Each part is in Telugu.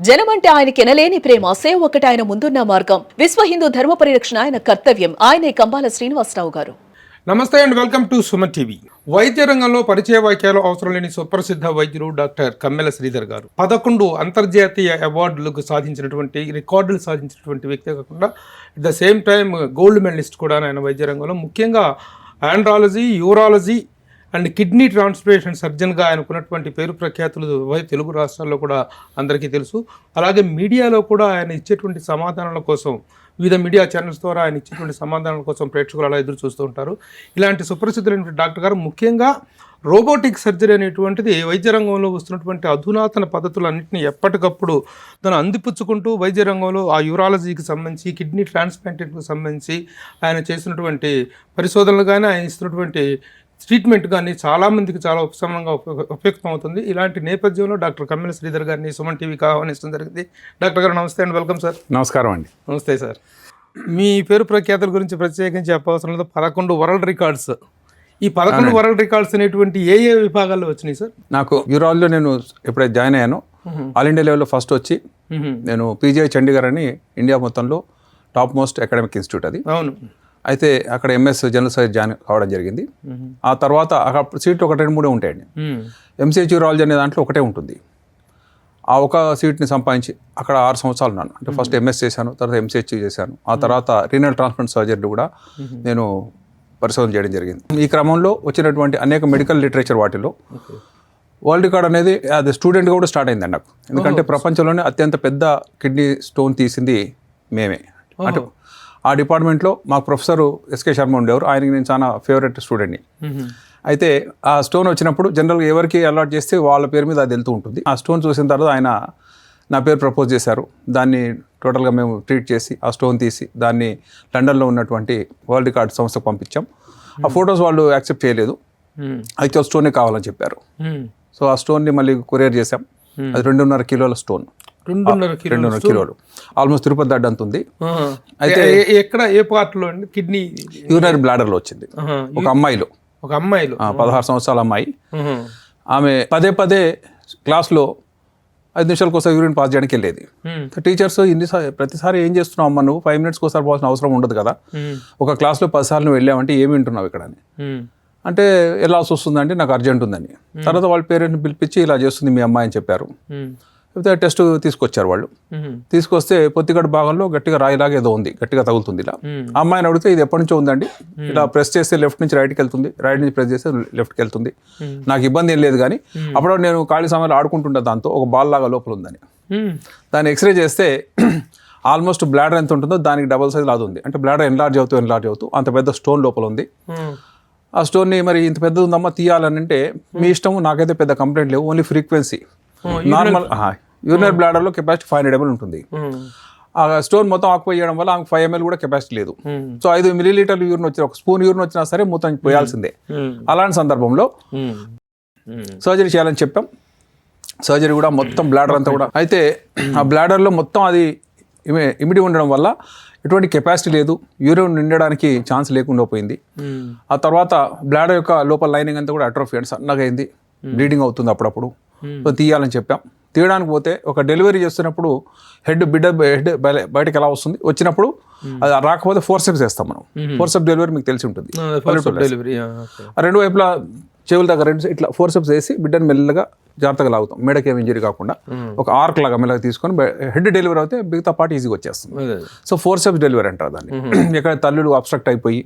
జనమంటే ఆయనకి ఎనలేని ప్రేమ, సేవ ఒకటి ఆయన ముందున్న మార్గం. విశ్వ హిందూ ధర్మ పరిరక్షణ ఆయన కర్తవ్యం. ఆయనే కంబాల శ్రీనివాసరావు గారు. నమస్తే and welcome to Suman TV. వైద్య రంగంలో పరిచయ వాక్యాలు అవసరం లేని సుప్రసిద్ధ వైద్యులు డాక్టర్ కమ్మెల శ్రీధర్ గారు 11 అంతర్జాతీయ అవార్డులకు సాధించినటువంటి రికార్డులు సాధించినటువంటి వ్యక్తి కాకుండా at the same time gold medalist కూడా ఆయన వైద్య రంగంలో, ముఖ్యంగా andrology, urology and kidney transplantation సర్జన్గా ఆయనకున్నటువంటి పేరు ప్రఖ్యాతులు తెలుగు రాష్ట్రాల్లో కూడా అందరికీ తెలుసు. అలాగే మీడియాలో కూడా ఆయన ఇచ్చేటువంటి సమాధానాల కోసం, వివిధ మీడియా ఛానల్స్ ద్వారా ఆయన ఇచ్చేటువంటి సమాధానాల కోసం ప్రేక్షకులు అలా ఎదురు చూస్తూ ఉంటారు. ఇలాంటి సుప్రసిద్ధులైనటువంటి డాక్టర్ గారు ముఖ్యంగా రోబోటిక్ సర్జరీ అనేటువంటిది వైద్య రంగంలో వస్తున్నటువంటి అధునాతన పద్ధతులన్నింటినీ ఎప్పటికప్పుడు తను అందిపుచ్చుకుంటూ వైద్య రంగంలో ఆ యూరాలజీకి సంబంధించి, కిడ్నీ ట్రాన్స్ప్లాంటేషన్కి సంబంధించి ఆయన చేసినటువంటి పరిశోధనలు కానీ, ఆయన ఇస్తున్నటువంటి ట్రీట్మెంట్ కానీ చాలామందికి చాలా ఉపశమనంగా ఉపయుక్తం అవుతుంది. ఇలాంటి నేపథ్యంలో డాక్టర్ కమ్మెల శ్రీధర్ గారిని సుమన్ టీవీకి ఆహ్వానించడం జరిగింది. డాక్టర్ గారు నమస్తే అండి, వెల్కమ్ సార్. నమస్కారం అండి. నమస్తే సార్. మీ పేరు ప్రఖ్యాతుల గురించి ప్రత్యేకించి చెప్పవసరం లేదు. 11 వరల్డ్ రికార్డ్స్. ఈ 11 వరల్డ్ రికార్డ్స్ అనేటువంటి ఏ విభాగాల్లో వచ్చినాయి సార్? నాకు యూరాల్లో నేను ఎప్పుడైతే జాయిన్ అయ్యానో ఆల్ ఇండియా లెవెల్లో ఫస్ట్ వచ్చి నేను పీజీఐ చండీగఢ్ అని ఇండియా మొత్తంలో టాప్ మోస్ట్ అకాడమిక్ ఇన్స్టిట్యూట్ అది. అవును. అయితే అక్కడ ఎంఎస్ జనరల్ సర్జరీ జాయిన్ కావడం జరిగింది. ఆ తర్వాత అక్కడ సీట్లు 1-2 ఉంటాయండి. ఎంసీహెచ్ యూరాలజీ అనే దాంట్లో ఒకటే ఉంటుంది. ఆ ఒక సీట్ని సంపాదించి అక్కడ 6 సంవత్సరాలు ఉన్నాను. అంటే ఫస్ట్ ఎంఎస్ చేశాను, తర్వాత ఎంసీహెచ్ చేశాను. ఆ తర్వాత రీనల్ ట్రాన్స్ప్లాంట్ సర్జరీ కూడా నేను పరిశోధన చేయడం జరిగింది. ఈ క్రమంలో వచ్చినటువంటి అనేక మెడికల్ లిటరేచర్ వాటిలో వరల్డ్ రికార్డ్ అనేది అది స్టూడెంట్గా కూడా స్టార్ట్ అయిందండి నాకు. ఎందుకంటే ప్రపంచంలోనే అత్యంత పెద్ద కిడ్నీ స్టోన్ తీసింది మేమే. అంటే ఆ డిపార్ట్మెంట్లో మాకు ప్రొఫెసర్ ఎస్కే శర్మ ఉండేవారు. ఆయనకి నేను చాలా ఫేవరెట్ స్టూడెంట్ని. అయితే ఆ స్టోన్ వచ్చినప్పుడు జనరల్గా ఎవరికి అలాట్ చేస్తే వాళ్ళ పేరు మీద అది వెళ్తూ ఉంటుంది. ఆ స్టోన్ చూసిన తర్వాత ఆయన నా పేరు ప్రపోజ్ చేశారు. దాన్ని టోటల్గా మేము ట్రీట్ చేసి ఆ స్టోన్ తీసి దాన్ని లండన్లో ఉన్నటువంటి వరల్డ్ రికార్డ్ సంస్థకు పంపించాం. ఆ ఫొటోస్ వాళ్ళు యాక్సెప్ట్ చేయలేదు. అయితే స్టోనే కావాలని చెప్పారు. సో ఆ స్టోన్ని మళ్ళీ కొరియర్ చేశాం. అది 2.5 కిలోల స్టోన్. 2.5 కిలోలు, ఆల్మోస్ట్ తిరుపతి దడ్డ అంత ఉంది. అయితే ఎక్కడ, ఏ పార్ట్లో అండి? కిడ్నీ యూరినరీ బ్లాడర్లో వచ్చింది. ఒక అమ్మాయిలో 16 సంవత్సరాల అమ్మాయి. ఆమె పదే క్లాస్లో 5 నిమిషాలకు ఒకసారి యూరిన్ పాస్ చేయడానికి వెళ్ళేది. టీచర్స్ ప్రతిసారి ఏం చేస్తున్నావు అమ్మ, నువ్వు 5 మినిట్స్కి ఒకసారి పోవాల్సిన అవసరం ఉండదు కదా, ఒక క్లాస్లో 10 సార్లు నువ్వు వెళ్ళావంటే ఏమి వింటున్నావు ఇక్కడ అని. అంటే వెళ్ళాల్సి వస్తుందంటే నాకు అర్జెంట్ ఉందని. తర్వాత వాళ్ళ పేరెంట్ని పిలిపించి ఇలా చేస్తుంది మీ అమ్మాయి అని చెప్పారు. లేకపోతే టెస్ట్ తీసుకొచ్చారు వాళ్ళు. తీసుకొస్తే పొత్తిగడ్డ భాగంలో గట్టిగా రాయిలాగా ఏదో ఉంది, గట్టిగా తగులుతుంది. ఇలా అమ్మాయిని అడిగితే ఇది ఎప్పటి నుంచో ఉందండి, ఇలా ప్రెస్ చేస్తే లెఫ్ట్ నుంచి రైట్కి వెళ్తుంది, రైట్ నుంచి ప్రెస్ చేస్తే లెఫ్ట్కి వెళ్తుంది, నాకు ఇబ్బంది ఏం లేదు. కానీ అప్పుడు నేను ఖాళీ సమయంలో ఆడుకుంటుంటా దాంతో, ఒక బాల్ లాగా లోపల ఉందని. దాన్ని ఎక్స్రే చేస్తే ఆల్మోస్ట్ బ్లాడర్ ఎంత ఉంటుందో దానికి డబల్ సైజ్ లాగా ఉంది. అంటే బ్లాడర్ ఎన్లార్జ్ అవుతూ అంత పెద్ద స్టోన్ లోపల ఉంది. ఆ స్టోన్ని మరి ఇంత పెద్దది ఉందమ్మా తీయాలని అంటే మీ ఇష్టము, నాకైతే పెద్ద కంప్లైంట్ లేవు, ఓన్లీ ఫ్రీక్వెన్సీ. నార్మల్ యూరినరీ బ్లాడర్లో కెపాసిటీ 500 ml ఉంటుంది. ఆ స్టోన్ మొత్తం ఆక్యుపై చేయడం వల్ల ఆమెకు 5 ml కూడా కెపాసిటీ లేదు. సో 5 మిల్లీలీటర్లు యూరిన్ వచ్చిన, ఒక స్పూన్ యూరిన్ వచ్చినా సరే మొత్తం పోయాల్సిందే. అలాంటి సందర్భంలో సర్జరీ చేయాలని చెప్పాం. సర్జరీ కూడా మొత్తం బ్లాడర్ అంతా కూడా, అయితే ఆ బ్లాడర్లో మొత్తం అది ఇమిడి ఉండడం వల్ల ఎటువంటి కెపాసిటీ లేదు, యూరిన్ నిండడానికి ఛాన్స్ లేకుండా పోయింది. ఆ తర్వాత బ్లాడర్ యొక్క లోపల లైనింగ్ అంతా కూడా అట్రోఫీ అండ్ సన్నగా అయింది, బ్లీడింగ్ అవుతుంది అప్పుడప్పుడు. సో తీయాలని చెప్పాం. తీయడానికి పోతే ఒక డెలివరీ చేస్తున్నప్పుడు హెడ్ బయటకు ఎలా వస్తుంది, వచ్చినప్పుడు అది రాకపోతే ఫోర్సెప్స్ వేస్తాం మనం. ఫోర్సెప్ డెలివరీ మీకు తెలిసి ఉంటుంది. రెండు వైపులా చెవుల దగ్గర ఇట్లా ఫోర్సెప్స్ వేసి బిడ్డను మెల్లగా జాగ్రత్తగా లాగుతాం, మెడకి ఏమి ఇంజరీ కాకుండా. ఒక ఆర్క్ లాగా మెల్లగా తీసుకొని హెడ్ డెలివరీ అయితే మిగతా పార్ట్ ఈజీగా వచ్చేస్తుంది. సో ఫోర్సెప్స్ డెలివరీ అంటారు దాన్ని. ఎక్కడ తల్లులు అబ్స్ట్రక్ట్ అయిపోయి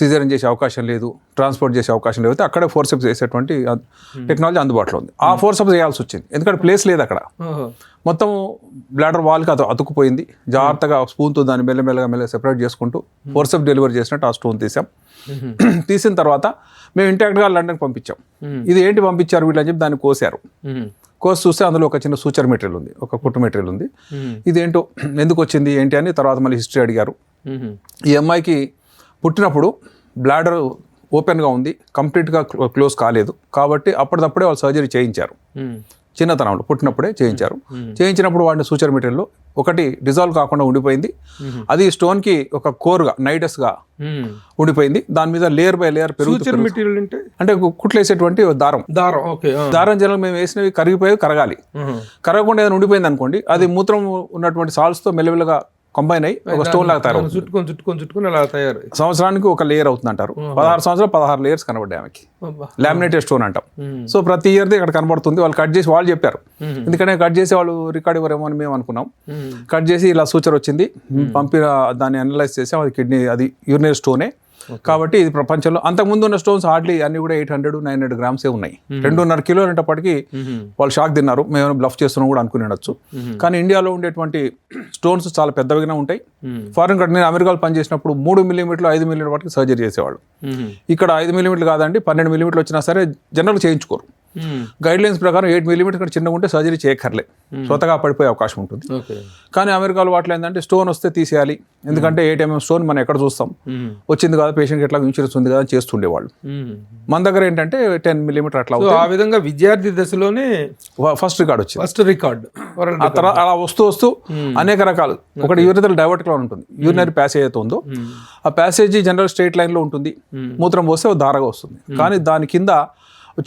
సిజేరియన్ చేసే అవకాశం లేదు, ట్రాన్స్పోర్ట్ చేసే అవకాశం లేదు, అక్కడే ఫోర్సెప్స్ వేసేటువంటి టెక్నాలజీ అందుబాటులో ఉంది. ఆ ఫోర్సెప్స్ వేయాల్సి వచ్చింది, ఎందుకంటే ప్లేస్ లేదు అక్కడ. మొత్తం బ్లాడర్ వాల్కి అతుక్కుపోయింది. జాగ్రత్తగా స్పూన్తో దాన్ని మెల్లగా సెపరేట్ చేసుకుంటూ ఫోర్సెప్ డెలివరీ చేసినట్టు ఆ స్టోన్ తీసాం. తీసిన తర్వాత మేము ఇంటాక్ట్గా లండన్కి పంపించాం. ఇది ఏంటి పంపించారు వీళ్ళు అని చెప్పి దాన్ని కోసారు. కోసి చూస్తే అందులో ఒక చిన్న సూచర్ మెటీరియల్ ఉంది, ఒక కుట్టు మెటీరియల్ ఉంది. ఇదేంటో, ఎందుకు వచ్చింది ఏంటి అని తర్వాత మళ్ళీ హిస్టరీ అడిగారు. ఈ అమ్మాయికి పుట్టినప్పుడు బ్లాడర్ ఓపెన్గా ఉంది, కంప్లీట్గా క్లోజ్ కాలేదు, కాబట్టి అప్పటిదప్పుడే వాళ్ళు సర్జరీ చేయించారు. చిన్నతనంలో పుట్టినప్పుడే చేయించారు. చేయించినప్పుడు వాడిన సూచర్ మెటీరియల్లో ఒకటి డిజాల్వ్ కాకుండా ఉండిపోయింది. అది స్టోన్కి ఒక కోర్గా నైటస్గా ఉండిపోయింది. దాని మీద layer by layer future material అంటే కుట్లేసేటువంటి దారం దారం జనరల్ మేము వేసినవి కరిగిపోయి కరగాలి. కరగకుండా ఏదైనా ఉండిపోయింది అనుకోండి, అది మూత్రం ఉన్నటువంటి సాల్ట్స్తో మెల్లమెల్లగా కంబైన్ అయ్యి ఒక స్టోన్ లాగా తయారు చుట్టుకొని అలా తయారు. సంవత్సరానికి ఒక లేయర్ అవుతుంది అంటారు. 16 సంవత్సరాలు 16 లేయర్స్ కనబడ్డాయి ఆమెకి. లామినేటెడ్ స్టోన్ అంటాం. సో ప్రతి ఇయర్ది ఇక్కడ కనబడుతుంది. వాళ్ళు కట్ చేసి వాళ్ళు చెప్పారు, ఎందుకంటే కట్ చేసి వాళ్ళు రికార్డ్ ఇవ్వరేమో అని మేము అనుకున్నాం. కట్ చేసి ఇలా సూచర్ వచ్చింది, పంపిన దాన్ని అనలైజ్ చేసి అది కిడ్నీ, అది యూరినరీ స్టోనే కాబట్టి ఇది ప్రపంచంలో అంతకుముందు ఉన్న స్టోన్స్ హార్డ్లీ అన్ని కూడా 800-900 గ్రామ్సే ఉన్నాయి. 2.5 కిలోలు అనేటప్పటికీ వాళ్ళు షాక్ తిన్నారు. మేము బ్లఫ్ చేస్తున్నాం కూడా అనుకుని ఉండొచ్చు. కానీ ఇండియాలో ఉండేటువంటి స్టోన్స్ చాలా పెద్దవిగా ఉంటాయి. ఫారిన్ కంట్రీ, నేను అమెరికాలో పనిచేసినప్పుడు 3 మిల్లీమీటర్లు 5 మిల్లీమీటర్ వరకు సర్జరీ చేసేవాళ్ళు. ఇక్కడ 5 మిల్లీమీటర్లు కాదండి, 12 మిల్లీమీటర్లు వచ్చినా సరే జనరల్ చేయించుకోరు. గైడ్ లైన్స్ ప్రకారం 8 మిల్లీమీటర్ కంటే చిన్నగా ఉంటే సర్జరీ చేయక్కర్లే, స్వతగా పడిపోయే అవకాశం ఉంటుంది. కానీ అమెరికాలో వాటిలో ఏంటంటే స్టోన్ వస్తే తీసేయాలి, ఎందుకంటే 8 mm స్టోన్ మనం ఎక్కడ చూస్తాం, వచ్చింది కదా పేషెంట్కి ఎట్లా ఇన్సూరెన్స్ ఉంది కదా చేస్తుండేవాళ్ళు. మన దగ్గర ఏంటంటే 10 మిల్లీమీటర్ అట్లా. ఆ విధంగా విద్యార్థి దశలోనే ఫస్ట్ రికార్డ్ వచ్చింది. ఫస్ట్ రికార్డ్ ఆ తర్వాత అలా వస్తూ అనేక రకాలు. ఒకటి యూరినరీ డైవర్ట్ లో ఉంటుంది. యూరినరీ ప్యాసేజ్ అయితే ఉందో ఆ ప్యాసేజ్ జనరల్ స్ట్రైట్ లైన్ లో ఉంటుంది. మూత్రం పోస్తే దారగా వస్తుంది. కానీ దాని కింద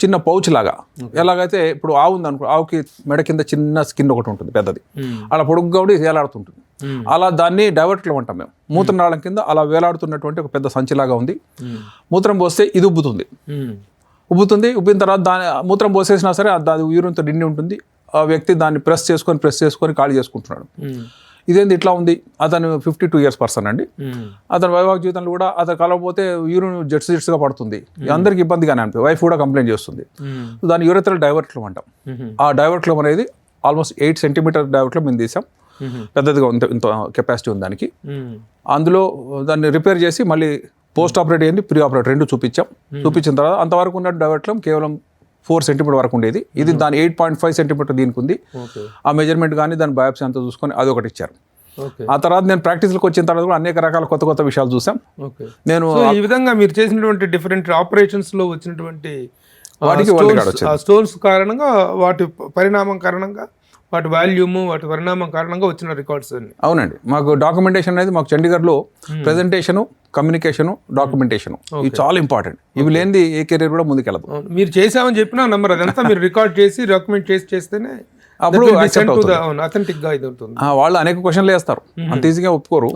చిన్న పౌచ్ లాగా, ఎలాగైతే ఇప్పుడు ఆవు ఉంది అనుకో, ఆవుకి మెడ కింద చిన్న స్కిన్ ఒకటి ఉంటుంది పెద్దది, అలా పొడుగ్గా ఉండి వేలాడుతుంటుంది. అలా దాన్ని డైవర్ట్లో అంటాం మేము. మూత్రనాళం కింద అలా వేలాడుతున్నటువంటి ఒక పెద్ద సంచిలాగా ఉంది. మూత్రం పోస్తే ఇది ఉబ్బుతుంది. ఉబ్బిన తర్వాత దాని మూత్రం పోసేసినా సరే అది యూరిన్తో నిండి ఉంటుంది. ఆ వ్యక్తి దాన్ని ప్రెస్ చేసుకొని ఖాళీ చేసుకుంటున్నాడు. ఇదేంది ఇట్లా ఉంది? అతను 52 years పర్సన్ అండి. అతను వైవాహిక జీవితంలో కూడా అతను కలవకపోతే యూరిన్ జెట్స్గా పడుతుంది. అందరికి ఇబ్బందిగానే అనిపి వైఫ్ కూడా కంప్లైంట్ చేస్తుంది. దాన్ని యూరిథ్రల్ డైవర్ట్లో అంటాం. ఆ డైవర్ట్లో అనేది ఆల్మోస్ట్ 8 centimeter డైవర్ట్లో మేము తీసాం. పెద్దదిగా ఇంత కెపాసిటీ ఉంది దానికి. అందులో దాన్ని రిపేర్ చేసి మళ్ళీ పోస్ట్ ఆపరేట్ అయ్యింది, ప్రీ ఆపరేట్ రెండు చూపించిన తర్వాత అంతవరకు ఉన్న డైవర్ట్లో కేవలం 4 centimeter వరకు ఉండేది. ఇది దాని 8.5 centimeter దీనికి ఉంది. ఆ మెజర్మెంట్ కానీ దాని బయాప్సీ అంతా చూసుకొని అది ఒకటి ఇచ్చారు. ఆ తర్వాత నేను ప్రాక్టీస్కి వచ్చిన తర్వాత కూడా అనేక రకాల కొత్త విషయాలు చూసాం. నేను ఈ విధంగా మీరు చేసినటువంటి డిఫరెంట్ ఆపరేషన్స్ లో వచ్చినటువంటి వాటికి స్టోన్స్ కారణంగా, వాటి పరిణామం కారణంగా, వాటి వాల్యూమ్, వాటి పరిణామం కారణంగా వచ్చిన రికార్డ్స్ అన్ని. అవునండి. మాకు డాక్యుమెంటేషన్ అనేది మాకు చండీగఢ్లో ప్రెజెంటేషను, కమ్యూనికేషను, డాక్యుమెంటేషన్ ఇవి చాలా ఇంపార్టెంట్. ఇవి లేనిది ఏ కెరీర్ కూడా ముందుకెళ్ళదు. మీరు చేసామని చెప్పిన నంబర్ అదంతా మీరు రికార్డ్ చేసి డాక్యుమెంట్ చేస్తేనే అప్పుడు అథెంటిక్ గా ఇది ఉంటుంది. వాళ్ళు అనేక క్వశ్చన్లు వేస్తారు, అంత ఈజీగా ఒప్పుకోరు.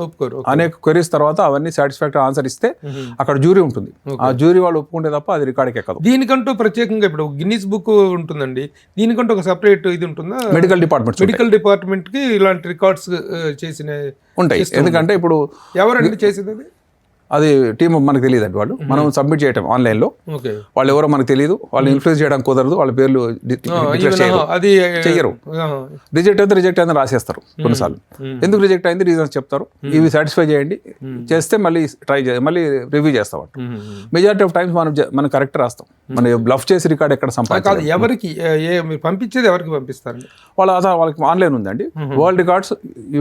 అనేక క్వరీస్ తర్వాత అవన్నీ సాటిస్ఫాక్టరీ ఆన్సర్ ఇస్తే అక్కడ జ్యూరీ ఉంటుంది. ఆ జ్యూరీ వాళ్ళు ఒప్పుకుంటే తప్ప అది రికార్డ్కి ఎక్కదు. దీనికంటూ ప్రత్యేకంగా ఇప్పుడు గిన్నిస్ బుక్ ఉంటుందండి, దీనికంటూ ఒక సెపరేట్ ఇది ఉంటుందా? మెడికల్ డిపార్ట్మెంట్ కి ఇలాంటి రికార్డ్స్ చేసిన ఉంటాయి. ఎందుకంటే ఇప్పుడు ఎవరండి చేసేది? అది టీం మనకు తెలియదండి. వాళ్ళు మనం సబ్మిట్ చేయటం ఆన్లైన్లో, వాళ్ళు ఎవరో మనకు తెలియదు, వాళ్ళు ఇన్ఫ్లుయెన్స్ చేయడం కుదరదు, వాళ్ళ పేర్లు చెయ్యరు. రిజెక్ట్ అయితే రిజెక్ట్ అయిందని రాసేస్తారు కొన్నిసార్లు. ఎందుకు రిజెక్ట్ అయింది రీజన్స్ చెప్తారు. ఇవి సాటిస్ఫై చేయండి, చేస్తే మళ్ళీ మళ్ళీ రివ్యూ చేస్తాం. మెజారిటీ ఆఫ్ టైమ్స్ మనం కరెక్ట్ రాస్తాం. మనం బ్లఫ్ చేసి రికార్డ్ ఎక్కడ సంపాదించాలి. ఎవరికి మీరు పంపించేది ఎవరికి పంపిస్తారండి? వాళ్ళకి ఆన్లైన్ ఉందండి. World records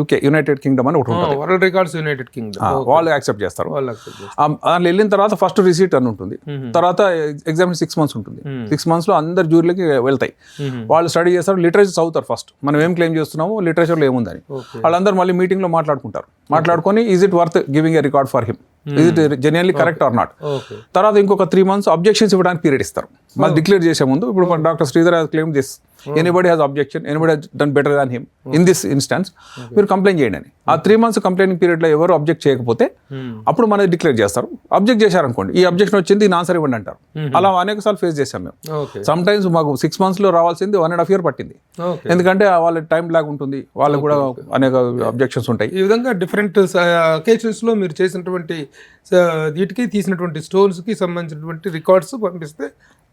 UK, United Kingdom అని ఒకటి ఉంటుంది. వరల్డ్ రికార్డ్స్ యునైటెడ్ కింగ్డమ్ వాళ్ళు యాక్సెప్ట్ చేస్తారు. దాంట్లో వెళ్ళిన తర్వాత ఫస్ట్ రిసీట్ అని ఉంటుంది. తర్వాత ఎగ్జామ్ 6 months ఉంటుంది. 6 months లో అందరు జ్యూరీలకి వెళ్తాయి. వాళ్ళు స్టడీ చేస్తారు, లిటరేచర్ చదువుతారు. ఫస్ట్ మనం ఏం క్లెయిమ్ చేస్తున్నామో లిటరేచర్లో ఏముందని వాళ్ళందరూ మళ్ళీ మీటింగ్లో మాట్లాడుకొని is it worth giving a record for him, is it genuinely correct or not. తర్వాత ఇంకొక 3 months అబ్జెక్షన్స్ ఇవ్వడానికి పీరియడ్ ఇస్తారు. మళ్ళీ డిక్లేర్ చేసే ముందు ఇప్పుడు doctor Sridhar has claimed this, anybody has objection, anybody has done better than him in this instance, మీరు కంప్లైంట్ చేయండి అని. ఆ 3 months కంప్లైంట్ పీరియడ్లో ఎవరు అబ్జెక్ట్ చేయకపోతే అప్పుడు మనది డిక్లేర్ చేస్తారు. అబ్జెక్ట్ చేశారనుకోండి, ఈ అబ్జెక్షన్ వచ్చింది, దీని ఆన్సర్ ఇవ్వండి అంటారు. అలా అనేక సార్లు ఫేస్ చేశాం మేము. సమ్ టైమ్స్ మాకు 6 months లో రావాల్సింది 1.5 years పట్టింది. ఎందుకంటే వాళ్ళ టైం లాగ్ ఉంటుంది, వాళ్ళకు కూడా అనేక అబ్జెక్షన్స్ ఉంటాయి. ఈ విధంగా డిఫరెంట్ అకేషన్స్ లో మీరు చేసినటువంటి వీటికి తీసినటువంటి స్టోన్స్ కి సంబంధించినటువంటి రికార్డ్స్ పంపిస్తే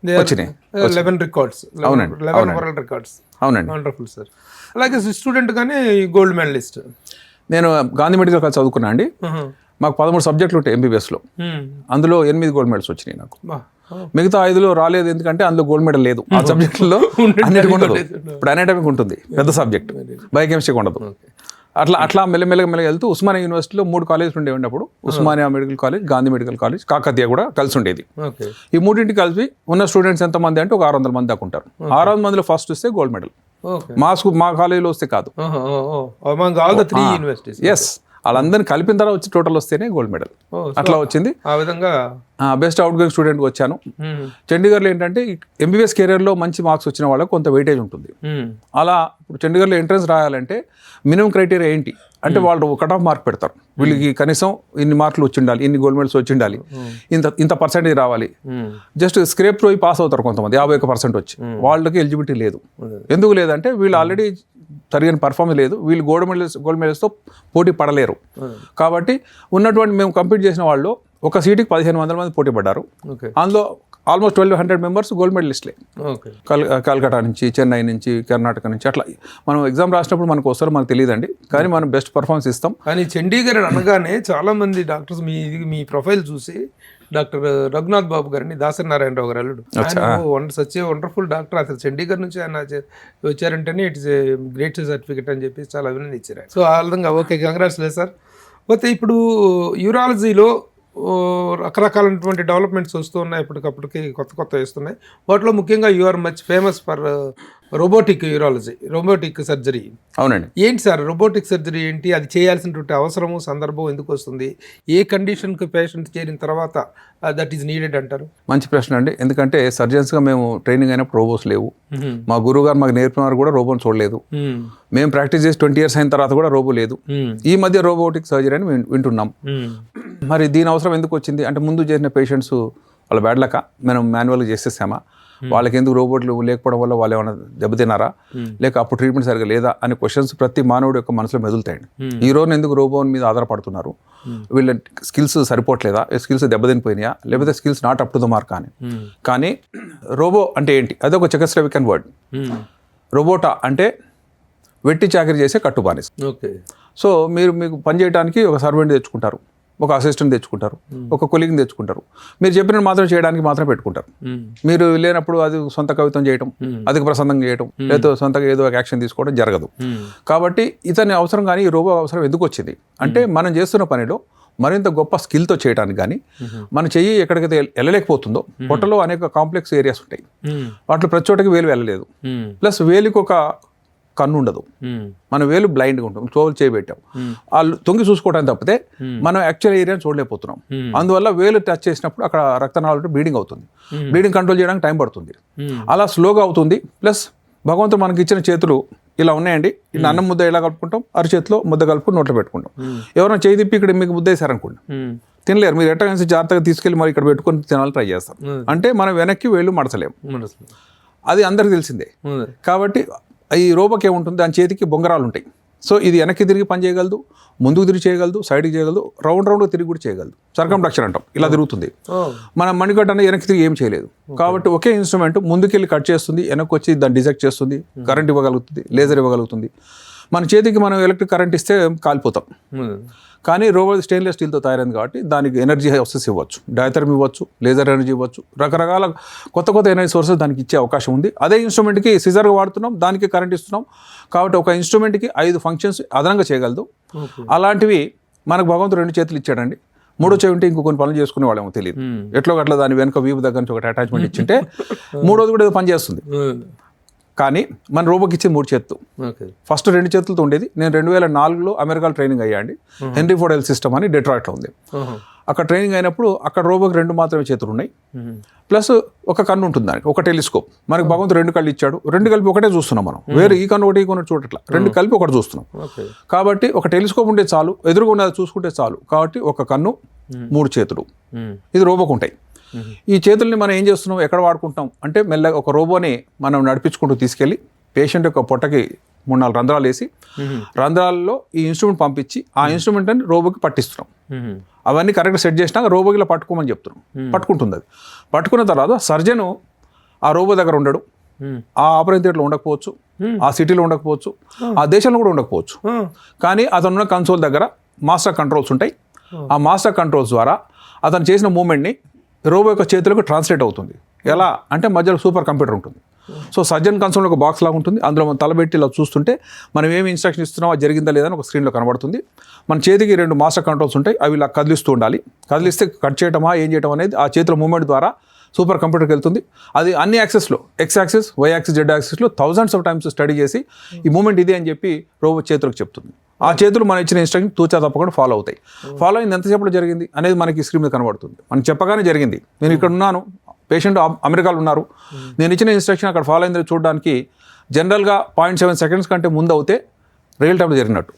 11 రికార్డ్స్, 11 వరల్డ్ రికార్డ్స్. అవునండి, వండర్ఫుల్ సార్. అలాగే స్టూడెంట్ గానే గోల్డ్ మెడలిస్ట్. నేను గాంధీ మెడికల్ కాలేజ్ చదువుకున్నా అండి. మాకు 13 subjects ఉంటాయి MBBS లో. అందులో 8 gold medals వచ్చినాయి నాకు. మిగతా 5లో రాలేదు, ఎందుకంటే అందులో గోల్డ్ మెడల్ లేదు. ఆ సబ్జెక్టులో అన్నిటికీ ఉండదు. ఇప్పుడు అనాటమిక్ ఉంటుంది, పెద్ద సబ్జెక్ట్. బయోకెమిస్ట్రీ ఉండదు. అట్లా మెల్లమెల్లగా వెళ్తూ ఉస్మానియా యూనివర్సిటీలో 3 కాలేజీలు ఉండేవి అప్పుడు. Osmania medical college, Gandhi medical college, Kakatiya కూడా కలిసి ఉండేది. ఈ మూడింటికి కలిసి ఉన్న స్టూడెంట్స్ ఎంతమంది అంటే ఒక 600 మంది దాకా ఉంటారు. 600 మందిలో ఫస్ట్ వస్తే గోల్డ్ మెడల్. మా కాలేజీలో వస్తే కాదు. ఎస్, వాళ్ళందరినీ కలిపిన తర్వాత వచ్చి టోటల్ వస్తేనే గోల్డ్ మెడల్. అట్లా వచ్చింది. ఆ విధంగా బెస్ట్ అవుట్ గోయింగ్ స్టూడెంట్గా వచ్చాను. చండీగఢ్లో ఏంటంటే ఎంబీబీఎస్ కెరియర్లో మంచి మార్క్స్ వచ్చిన వాళ్ళకి కొంత వెయిటేజ్ ఉంటుంది. అలా ఇప్పుడు చండీగఢ్లో ఎంట్రన్స్ రాయాలంటే మినిమం క్రైటీరియా ఏంటి అంటే వాళ్ళు కట్ ఆఫ్ మార్క్ పెడతారు. వీళ్ళకి కనీసం ఇన్ని మార్కులు వచ్చి ఉండాలి, ఇన్ని గోల్డ్ మెడల్స్ వచ్చి ఉండాలి, ఇంత పర్సెంటేజ్ రావాలి. జస్ట్ స్క్రేప్ త్రూ పాస్ అవుతారు కొంతమంది, 51% వచ్చి. వాళ్ళకి ఎలిజిబిలిటీ లేదు. ఎందుకు లేదంటే వీళ్ళు ఆల్రెడీ సరిగ్గా పర్ఫార్మెన్స్ లేదు, వీళ్ళు గోల్డ్ మెడల్స్తో పోటీ పడలేరు. కాబట్టి ఉన్నటువంటి మేము కంప్లీట్ చేసిన వాళ్ళు ఒక సీటుకి 1500 మంది పోటీ పడ్డారు. అందులో ఆల్మోస్ట్ 1200 మెంబర్స్ గోల్డ్ మెడలిస్ట్లే. కల్కటా నుంచి, చెన్నై నుంచి, కర్ణాటక నుంచి అట్లా. మనం ఎగ్జామ్ రాసినప్పుడు మనకు వస్తారో మనకు తెలియదండి, కానీ మనం బెస్ట్ పర్ఫార్మెన్స్ ఇస్తాం. కానీ చండీగఢ్ అనగానే చాలా మంది డాక్టర్స్ మీ ప్రొఫైల్ చూసి డాక్టర్ రఘునాథ్ బాబు గారిని, దాసరి నారాయణరావు గారు అల్లుడు, సచ్ ఏ వండర్ఫుల్ డాక్టర్, అసలు చండీగఢ్ నుంచి ఆయన వచ్చారంటేనే ఇట్స్ ఏ గ్రేట్ సర్టిఫికెట్ అని చెప్పి చాలా అభినందించారు. సో ఆ విధంగా ఓకే, కంగ్రాట్స్ సార్. పోతే ఇప్పుడు యూరాలజీలో రకరకాలైనటువంటి డెవలప్మెంట్స్ వస్తూ ఉన్నాయి, ఎప్పటికప్పటికి కొత్త వస్తున్నాయి. వాటిలో ముఖ్యంగా you are much famous for robotic urology, robotic surgery. అవునండి. ఏంటి సార్ రోబోటిక్ సర్జరీ ఏంటి, అది చేయాల్సినటువంటి అవసరము, సందర్భం ఎందుకు వస్తుంది, ఏ కండిషన్కి పేషెంట్ చేరిన తర్వాత దట్ ఈస్ నీడెడ్ అంటారు? మంచి ప్రశ్న అండి. ఎందుకంటే సర్జన్స్గా మేము ట్రైనింగ్ అయినప్పుడు రోబోట్స్ లేవు. మా గురువు గారు మాకు నేర్పినారు కూడా రోబోని చూడలేదు. మేము ప్రాక్టీస్ చేసి 20 years అయిన తర్వాత కూడా రోబో లేదు. ఈ మధ్య రోబోటిక్ సర్జరీ అని వింటున్నాం. మరి దీని అవసరం ఎందుకు వచ్చింది అంటే, ముందు చేసిన పేషెంట్స్ వాళ్ళ బ్యాడ్ లక్, మనం మాన్యువల్గా చేసేసామా, వాళ్ళకి ఎందుకు రోబోట్లు లేకపోవడం వల్ల వాళ్ళు ఏమైనా దెబ్బతిన్నారా, లేక అప్పుడు ట్రీట్మెంట్ సరిగా లేదా అనే క్వశ్చన్స్ ప్రతి మానవుడి యొక్క మనసులో మెదులుతాయండి. ఈ రోజు ఎందుకు రోబోన్ మీద ఆధారపడుతున్నారు, వీళ్ళ స్కిల్స్ సరిపోవట్లేదా, స్కిల్స్ దెబ్బతినిపోయినాయా, లేకపోతే skills not up to the mark అని. కానీ రోబో అంటే ఏంటి, అదొక చెకస్లోవికన్ వర్డ్. రోబోటా అంటే వెట్టి చాకరీ చేసే కట్టుబానిస్. సో మీకు పని చేయడానికి ఒక సర్వెంట్ తెచ్చుకుంటారు, ఒక అసిస్టెంట్ తెచ్చుకుంటారు, ఒక కొలీగ్ని తెచ్చుకుంటారు. మీరు చెప్పినట్టు మాత్రం చేయడానికి మాత్రం పెట్టుకుంటారు. మీరు లేనప్పుడు అది సొంత కవిత్వం చేయటం, అధిక ప్రసంగం చేయటం, లేదా సొంతగా ఏదో ఒక యాక్షన్ తీసుకోవడం జరగదు. కాబట్టి ఇతని అవసరం కానీ ఈ రోబో అవసరం ఎందుకు వచ్చింది అంటే, మనం చేస్తున్న పనిలో మరింత గొప్ప స్కిల్తో చేయడానికి కానీ, మన చెయ్యి ఎక్కడికైతే వెళ్ళలేకపోతుందో, పొట్టలో అనేక కాంప్లెక్స్ ఏరియాస్ ఉంటాయి, వాటిలో ప్రతి చోటకి వేలు వెళ్ళలేదు. ప్లస్ వేలికి ఒక కన్ను ఉండదు, మన వేలు బ్లైండ్గా ఉంటాం, తోలు చేయబెట్టాం, వాళ్ళు తొంగి చూసుకోవడానికి తప్పితే మనం యాక్చువల్ ఏరియాని చూడలేకపోతున్నాం. అందువల్ల వేలు టచ్ చేసినప్పుడు అక్కడ రక్తనాళాలు బ్లీడింగ్ అవుతుంది. బ్లీడింగ్ కంట్రోల్ చేయడానికి టైం పడుతుంది. అలా స్లోగా అవుతుంది. ప్లస్ భగవంతుడు మనకి ఇచ్చిన చేతులు ఇలా ఉన్నాయండి. ఇలా అన్నం ముద్ద ఎలా కలుపుకుంటాం, అరచేతిలో ముద్ద కలుపు నోట్లో పెట్టుకుంటాం. ఎవరైనా చేయి తిప్పి ఇక్కడ మీకు ముద్ద వేసారనుకోండి, తినలేరు. మీరు ఎట్లా కలిసి జాగ్రత్తగా తీసుకెళ్ళి మరి ఇక్కడ పెట్టుకొని తినాలని ట్రై చేస్తారు. అంటే మనం వెనక్కి వేళ్ళు మడచలేము, అది అందరికి తెలిసిందే. కాబట్టి ఈ రోబోకి ఏముంటుంది, దాని చేతికి బొంగరాలు ఉంటాయి. సో ఇది వెనక్కి తిరిగి పని చేయగలదు, ముందుకు తిరిగి చేయగలదు, సైడ్కి చేయగలదు, రౌండ్గా తిరిగి కూడా చేయగలదు. సర్కంఫ్లెక్షన్ అంటాం, ఇలా తిరుగుతుంది. మన మణికట్టు అనేది వెనక్కి తిరిగి ఏం చేయలేదు. కాబట్టి ఒకే ఇన్స్ట్రుమెంట్ ముందుకెళ్ళి కట్ చేస్తుంది, వెనక్కి వచ్చి దాన్ని డిజెక్ట్ చేస్తుంది, కరెంట్ ఇవ్వగలుగుతుంది, లేజర్ ఇవ్వగలుగుతుంది. మన చేతికి మనం ఎలక్ట్రిక్ కరెంట్ ఇస్తే కాలిపోతాం. కానీ రోబో స్టెయిన్లెస్ స్టీల్తో తయారైంది కాబట్టి దానికి ఎనర్జీ సోర్సెస్ ఇవ్వచ్చు, డయాథర్మ్ ఇవ్వచ్చు, లేజర్ ఎనర్జీ ఇవ్వచ్చు, రకరకాల కొత్త ఎనర్జీ సోర్సెస్ దానికి ఇచ్చే అవకాశం ఉంది. అదే ఇన్స్ట్రుమెంట్కి సిజర్గా వాడుతున్నాం, దానికి కరెంట్ ఇస్తున్నాం. కాబట్టి ఒక ఇన్స్ట్రుమెంట్కి 5 ఫంక్షన్స్ అదనంగా చేయగలదు. అలాంటివి మనకు భగవంతుడు 2 చేతులు ఇచ్చాడండి. 3వ చెవింటే ఇంకో కొన్ని పనులు చేసుకునే వాళ్ళేమో తెలియదు. ఎట్లో అట్లా దాని వెనుక వీపు దగ్గర నుంచి ఒకటి అటాచ్మెంట్ ఇచ్చింటే 3వది కూడా ఏదో పని చేస్తుంది. కానీ మన రోబోకి ఇచ్చే 3 చేతులు. ఫస్ట్ 2 చేతులతో ఉండేది. నేను 2004లో అమెరికాలో ట్రైనింగ్ అయ్యాండి. హెన్రీ ఫోర్డ్ హెల్త్ సిస్టమ్ అని డెట్రాయిట్లో ఉంది. అక్కడ ట్రైనింగ్ అయినప్పుడు అక్కడ రోబోకి 2 మాత్రమే చేతులు ఉన్నాయి, ప్లస్ ఒక కన్ను ఉంటుంది దానికి, ఒక టెలిస్కోప్. మనకి భగవంతుడు 2 కళ్ళు ఇచ్చాడు, 2 కలిపి ఒకటే చూస్తున్నాం మనం. వేరే ఈ కన్ను ఒకటి, ఈ కన్ను చూడట్లా, 2 కలిపి ఒకటి చూస్తున్నాం. కాబట్టి ఒక టెలిస్కోప్ ఉంటే చాలు, ఎదురుగా ఉన్నది చూసుకుంటే చాలు. కాబట్టి ఒక కన్ను, 3 చేతులు, ఇది రోబోకి ఉంటాయి. ఈ చేతుల్ని మనం ఏం చేస్తున్నాం, ఎక్కడ వాడుకుంటాం అంటే, మెల్లగా ఒక రోబోని మనం నడిపించుకుంటూ తీసుకెళ్ళి పేషెంట్ యొక్క పొట్టకి 3-4 రంధ్రాలు వేసి, రంధ్రాల్లో ఈ ఇన్స్ట్రుమెంట్ పంపించి ఆ ఇన్స్ట్రుమెంట్ అని రోబోకి పట్టిస్తున్నాం. అవన్నీ కరెక్ట్గా సెట్ చేసినాక రోబోకి ఇలా పట్టుకోమని చెప్తున్నాం. పట్టుకుంటుంది. అది పట్టుకున్న తర్వాత సర్జను ఆ రోబో దగ్గర ఉండడు, ఆ ఆపరేషన్ థియేటర్లో ఉండకపోవచ్చు, ఆ సిటీలో ఉండకపోవచ్చు, ఆ దేశంలో కూడా ఉండకపోవచ్చు. కానీ అతనున్న కన్సోల్ దగ్గర మాస్టర్ కంట్రోల్స్ ఉంటాయి. ఆ మాస్టర్ కంట్రోల్స్ ద్వారా అతను చేసిన మూమెంట్ని రోబో యొక్క చేతులకు ట్రాన్స్లేట్ అవుతుంది. ఎలా అంటే మధ్యలో సూపర్ కంప్యూటర్ ఉంటుంది. సో సర్జన్ కన్సోల్ ఒక బాక్స్ లాగా ఉంటుంది, అందులో మనం తలబెట్టి ఇలా చూస్తుంటే మనం ఏమి ఇన్స్ట్రక్షన్ ఇస్తున్నామో అది జరిగిందా లేదా అని ఒక స్క్రీన్లో కనబడుతుంది. మన చేతికి 2 మాస్టర్ కంట్రోల్స్ ఉంటాయి, అవి ఇలా కదిలిస్తూ ఉండాలి. కదిలిస్తే కట్ చేయటమా ఏం చేయటం అనేది ఆ చేతిలో మూమెంట్ ద్వారా సూపర్ కంప్యూటర్కి వెళ్తుంది. అది అన్ని యాక్సెస్లో X axis, Y axis, Z యాక్సిస్లో థౌజండ్స్ ఆఫ్ టైమ్స్ స్టడీ చేసి ఈ మూమెంట్ ఇదే అని చెప్పి రోబోట్ చేతులకు చెప్తుంది. ఆ చేతులు మనం ఇచ్చిన ఇన్స్ట్రక్షన్ తూచా తప్పకుండా ఫాలో అవుతాయి. ఫాలో అయింది ఎంతసేపట్లో జరిగింది అనేది మనకి స్క్రీన్ మీద కనబడుతుంది. మనం చెప్పగానే జరిగింది. నేను ఇక్కడ ఉన్నాను, పేషెంట్ అమెరికాలో ఉన్నారు, నేను ఇచ్చిన ఇన్స్ట్రక్షన్ అక్కడ ఫాలో అయిందని చూడడానికి జనరల్గా 0.7 seconds కంటే ముందు అవుతే రియల్ టైంలో జరిగినట్టు.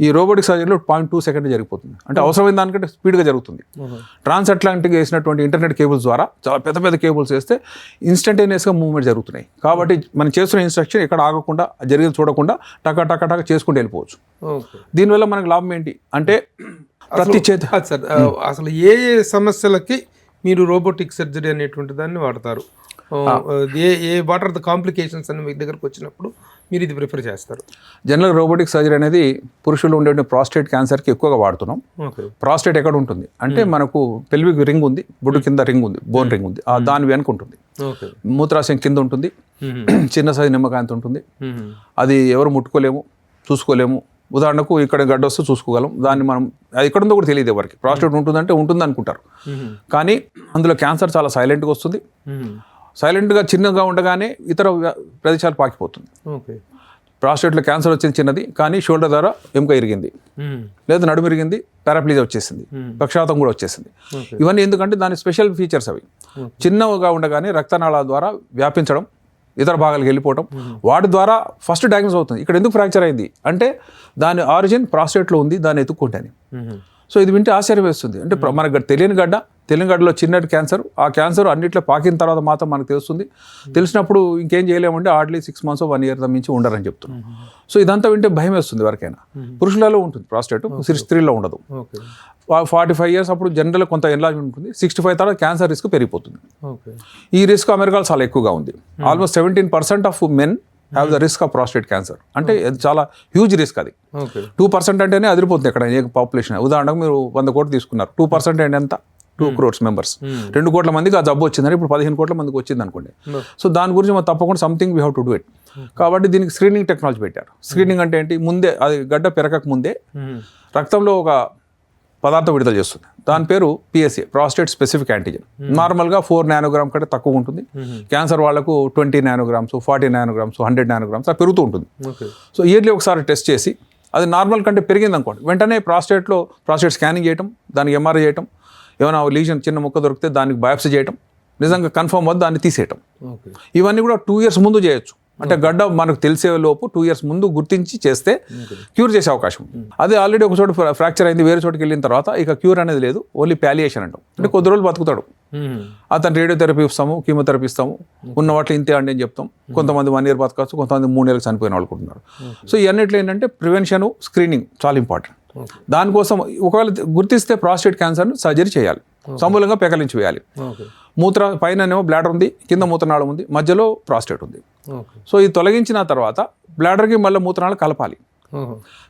ఈ రోబోటిక్ సర్జరీలో 0.2 seconds జరిగిపోతుంది. అంటే అవసరమైన దానికంటే స్పీడ్గా జరుగుతుంది. ట్రాన్స్ అట్లాంటిక్ వేసినటువంటి ఇంటర్నెట్ కేబుల్స్ ద్వారా చాలా పెద్ద పెద్ద కేబుల్స్ వేస్తే ఇన్స్టంటేనియస్గా మూవ్మెంట్ జరుగుతున్నాయి. కాబట్టి మనం చేస్తున్న ఇన్స్ట్రక్షన్ ఎక్కడ ఆగకుండా జరిగింది చూడకుండా టక టక టక చేసుకుంటూ వెళ్ళిపోవచ్చు. దీనివల్ల మనకు లాభం ఏంటి అంటే ప్రతి చేతి సార్ అసలు ఏ ఏ సమస్యలకి మీరు రోబోటిక్ సర్జరీ అనేటువంటి దాన్ని వాడతారు? వాట్ ఆర్ ద కాంప్లికేషన్స్ అని మీ దగ్గరకు వచ్చినప్పుడు మీరు ఇది ప్రిఫర్ చేస్తారు? జనరల్ రోబోటిక్ సర్జరీ అనేది పురుషులు ఉండే ప్రాస్టేట్ క్యాన్సర్కి ఎక్కువగా వాడుతున్నాం. ప్రాస్టేట్ ఎక్కడ ఉంటుంది అంటే మనకు పెల్విక్ రింగ్ ఉంది, బొడ్డు కింద రింగ్ ఉంది, బోన్ రింగ్ ఉంది, దాని వెనుక ఉంటుంది. మూత్రాశయం కింద ఉంటుంది, చిన్న సైజు నిమ్మకాయంత ఉంటుంది. అది ఎవరు ముట్టుకోలేము, చూసుకోలేము. ఉదాహరణకు ఇక్కడ గడ్డ వస్తే చూసుకోగలం, దాన్ని మనం అది ఎక్కడ ఉందో కూడా తెలియదు ఎవరికి. ప్రాస్టేట్ ఉంటుందంటే ఉంటుంది అనుకుంటారు, కానీ అందులో క్యాన్సర్ చాలా సైలెంట్గా వస్తుంది. సైలెంట్గా చిన్నగా ఉండగానే ఇతర ప్రదేశాలు పాకిపోతుంది. ప్రాస్టేట్లో క్యాన్సర్ వచ్చింది చిన్నది, కానీ షోల్డర్ ద్వారా ఎముక ఇరిగింది, లేదా నడుము ఇరిగింది, పారాప్లీజియా వచ్చేసింది, పక్షవాతం కూడా వచ్చేసింది. ఇవన్నీ ఎందుకంటే దాని స్పెషల్ ఫీచర్స్ అవి. చిన్నగా ఉండగానే రక్తనాళాల ద్వారా వ్యాపించడం, ఇతర భాగాలకు వెళ్ళిపోవడం, వాటి ద్వారా ఫస్ట్ డయాగ్నోస్ అవుతుంది. ఇక్కడ ఎందుకు ఫ్రాక్చర్ అయింది అంటే దాని ఆరిజిన్ ప్రాస్టేట్లో ఉంది, దాన్ని ఎత్తుక్కుంటాను. సో ఇది వింటే ఆశ్చర్యం వేస్తుంది. అంటే మనకు తెలియని గడ్డలో చిన్నటి క్యాన్సర్, ఆ క్యాన్సర్ అన్నిట్లో పాకిన తర్వాత మాత్రం మనకు తెలుస్తుంది. తెలిసినప్పుడు ఇంకేం చేయలేమంటే హార్డ్లీ 6 months 1 year మించి ఉండరని చెప్తున్నాం. సో ఇదంతా వింటే భయం వేస్తుంది ఎవరికైనా. పురుషులలో ఉంటుంది ప్రాస్టేట్, స్త్రీలో ఉండదు. 45 years అప్పుడు జనరల్ కొంత ఎన్లార్జ్మెంట్ ఉంటుంది. 65 తర్వాత క్యాన్సర్ రిస్క్ పెరిగిపోతుంది. ఈ రిస్క్ అమెరికాలో చాలా ఎక్కువగా ఉంది. Almost 17% of men have the risk of prostate cancer. అంటే చాలా హ్యూజ్ రిస్క్ అది. 2% అంటేనే అదిరిపోతుంది ఎక్కడ ఏ పాపులేషన్. ఉదాహరణకు మీరు 100 కోట్లు తీసుకున్నారు, 2% అంటే ఎంత? 2 crores members. 2 కోట్ల మందికి ఆ జబ్బు వచ్చిందని ఇప్పుడు 15 కోట్ల మందికి వచ్చింది అనుకోండి. సో దాని గురించి మనం తప్పకుండా something we have to do it. కాబట్టి దీనికి స్క్రీనింగ్ టెక్నాలజీ పెట్టారు. స్క్రీనింగ్ అంటే ఏంటి? ముందే అది గడ్డ పెరగక ముందే రక్తంలో ఒక పదార్థం విడుదల చేస్తుంది. దాని పేరు PSA, ప్రాస్టేట్ స్పెసిఫిక్ యాంటీజెన్. నార్మల్గా 4 nanogram కంటే తక్కువ ఉంటుంది. క్యాన్సర్ వాళ్ళకు 20 nanograms, 40 nanograms, 100 nanograms అలా పెరుగుతూ ఉంటుంది. సో ఇయర్లీ ఒకసారి టెస్ట్ చేసి అది నార్మల్ కంటే పెరిగింది అనుకోండి, వెంటనే ప్రాస్టేట్ స్కానింగ్ చేయటం, దానికి MRI చేయటం, ఏమైనా లీజన్ చిన్న ముక్క దొరికితే దానికి బయాప్సీ చేయటం, నిజంగా కన్ఫర్మ్ వద్ద దాన్ని తీసేయటం. ఇవన్నీ కూడా 2 years ముందు చేయొచ్చు. అంటే గడ్డ మనకు తెలిసే లోపు 2 years ముందు గుర్తించి చేస్తే క్యూర్ చేసే అవకాశం ఉంది. అదే ఆల్రెడీ ఒక చోట ఫ్రాక్చర్ అయింది, వేరే చోటుకి వెళ్ళిన తర్వాత ఇక క్యూర్ అనేది లేదు, ఓన్లీ ప్యాలియేషన్ అంటాం. అంటే కొద్ది రోజులు బతుకుతాడు, అతను రేడియోథెరపీ ఇస్తాము, కీమోథెరపీ ఇస్తాము, ఉన్న వాటిలో ఇంతే అండి అని చెప్తాం. కొంతమంది 1 year బతకచ్చు, కొంతమంది 3 నెలలకు చనిపోయిన వాళ్ళు ఉంటున్నారు. సో ఇవన్నిట్లో ఏంటంటే ప్రివెన్షన్, స్క్రీనింగ్ చాలా ఇంపార్టెంట్. దానికోసం ఒకవేళ గుర్తిస్తే ప్రాస్టేట్ క్యాన్సర్ను సర్జరీ చేయాలి, సమూలంగా పెకలించి వేయాలి. పైననేమో బ్లాడర్ ఉంది, కింద మూత్రనాళం ఉంది, మధ్యలో ప్రాస్టేట్ ఉంది. సో ఇది తొలగించిన తర్వాత బ్లాడర్కి మళ్ళీ మూత్రనాళం కలపాలి.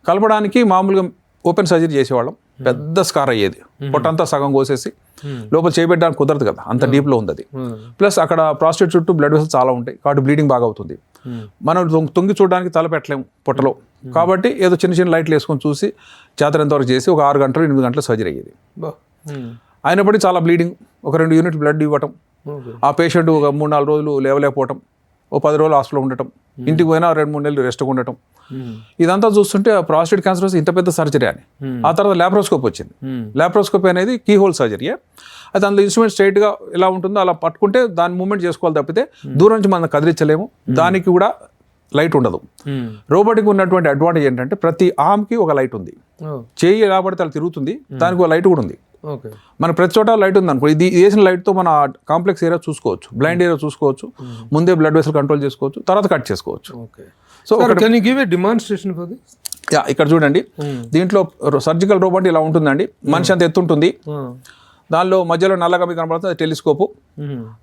కలపడానికి మామూలుగా ఓపెన్ సర్జరీ చేసేవాళ్ళం, పెద్ద స్కార్ అయ్యేది, పొట్టంతా సగం కోసేసి లోపల చేయబెట్టడానికి కుదరదు కదా, అంత డీప్లో ఉంది అది. ప్లస్ అక్కడ ప్రాస్టేట్ చుట్టూ బ్లడ్ వెసల్స్ చాలా ఉంటాయి, కాబట్టి బ్లీడింగ్ బాగా అవుతుంది. మనం తొంగి చూడడానికి తల పెట్టలేము పొట్టలో, కాబట్టి ఏదో చిన్న చిన్న లైట్లు వేసుకొని చూసి చేతనంతవరకు చేసి ఒక 6 గంటలు 8 గంటలు సర్జరీ అయ్యేది. అయినప్పటికీ చాలా బ్లీడింగ్, ఒక 2 యూనిట్ బ్లడ్ ఇవ్వటం, ఆ పేషెంట్ ఒక 3-4 రోజులు లేవలేకపోవటం, ఓ 10 రోజులు హాస్పిటల్లో ఉండటం, ఇంటికి పోయినా 2-3 నెలలు రెస్ట్గా ఉండటం. ఇదంతా చూస్తుంటే ప్రాస్టేట్ క్యాన్సర్ ఇంత పెద్ద సర్జరీ అని. ఆ తర్వాత ల్యాప్రోస్కోప్ వచ్చింది. ల్యాప్రోస్కోప్ అనేది కీ హోల్ సర్జరీ. అది అందులో ఇన్స్ట్రుమెంట్ స్ట్రైట్గా ఎలా ఉంటుందో అలా పట్టుకుంటే దాని మూమెంట్ చేసుకోవాలి తప్పితే దూరం నుంచి మనం కదిలించలేము. దానికి కూడా లైట్ ఉండదు. రోబోటిక్ ఉన్నటువంటి అడ్వాంటేజ్ ఏంటంటే ప్రతి ఆర్మ్కి ఒక లైట్ ఉంది. చేయి ఎలా పడితే అలా తిరుగుతుంది, దానికి ఒక లైట్ కూడా ఉంది. మన ప్రతి చోట లైట్ ఉంది అనుకో, ఇది వేసిన లైట్తో మన కాంప్లెక్స్ ఏరియా చూసుకోవచ్చు, బ్లైండ్ ఏరియా చూసుకోవచ్చు, ముందే బ్లడ్ వెసల్ కంట్రోల్ చేసుకోవచ్చు, తర్వాత కట్ చేసుకోవచ్చు. సో డిమాన్స్ట్రేషన్ ఇక్కడ చూడండి, దీంట్లో సర్జికల్ రోబోట్ ఇలా ఉంటుందండి. మనిషి అంత ఎత్తుంటుంది, దానిలో మధ్యలో నల్లగా మీకు కనబడుతుంది, అది టెలిస్కోపు.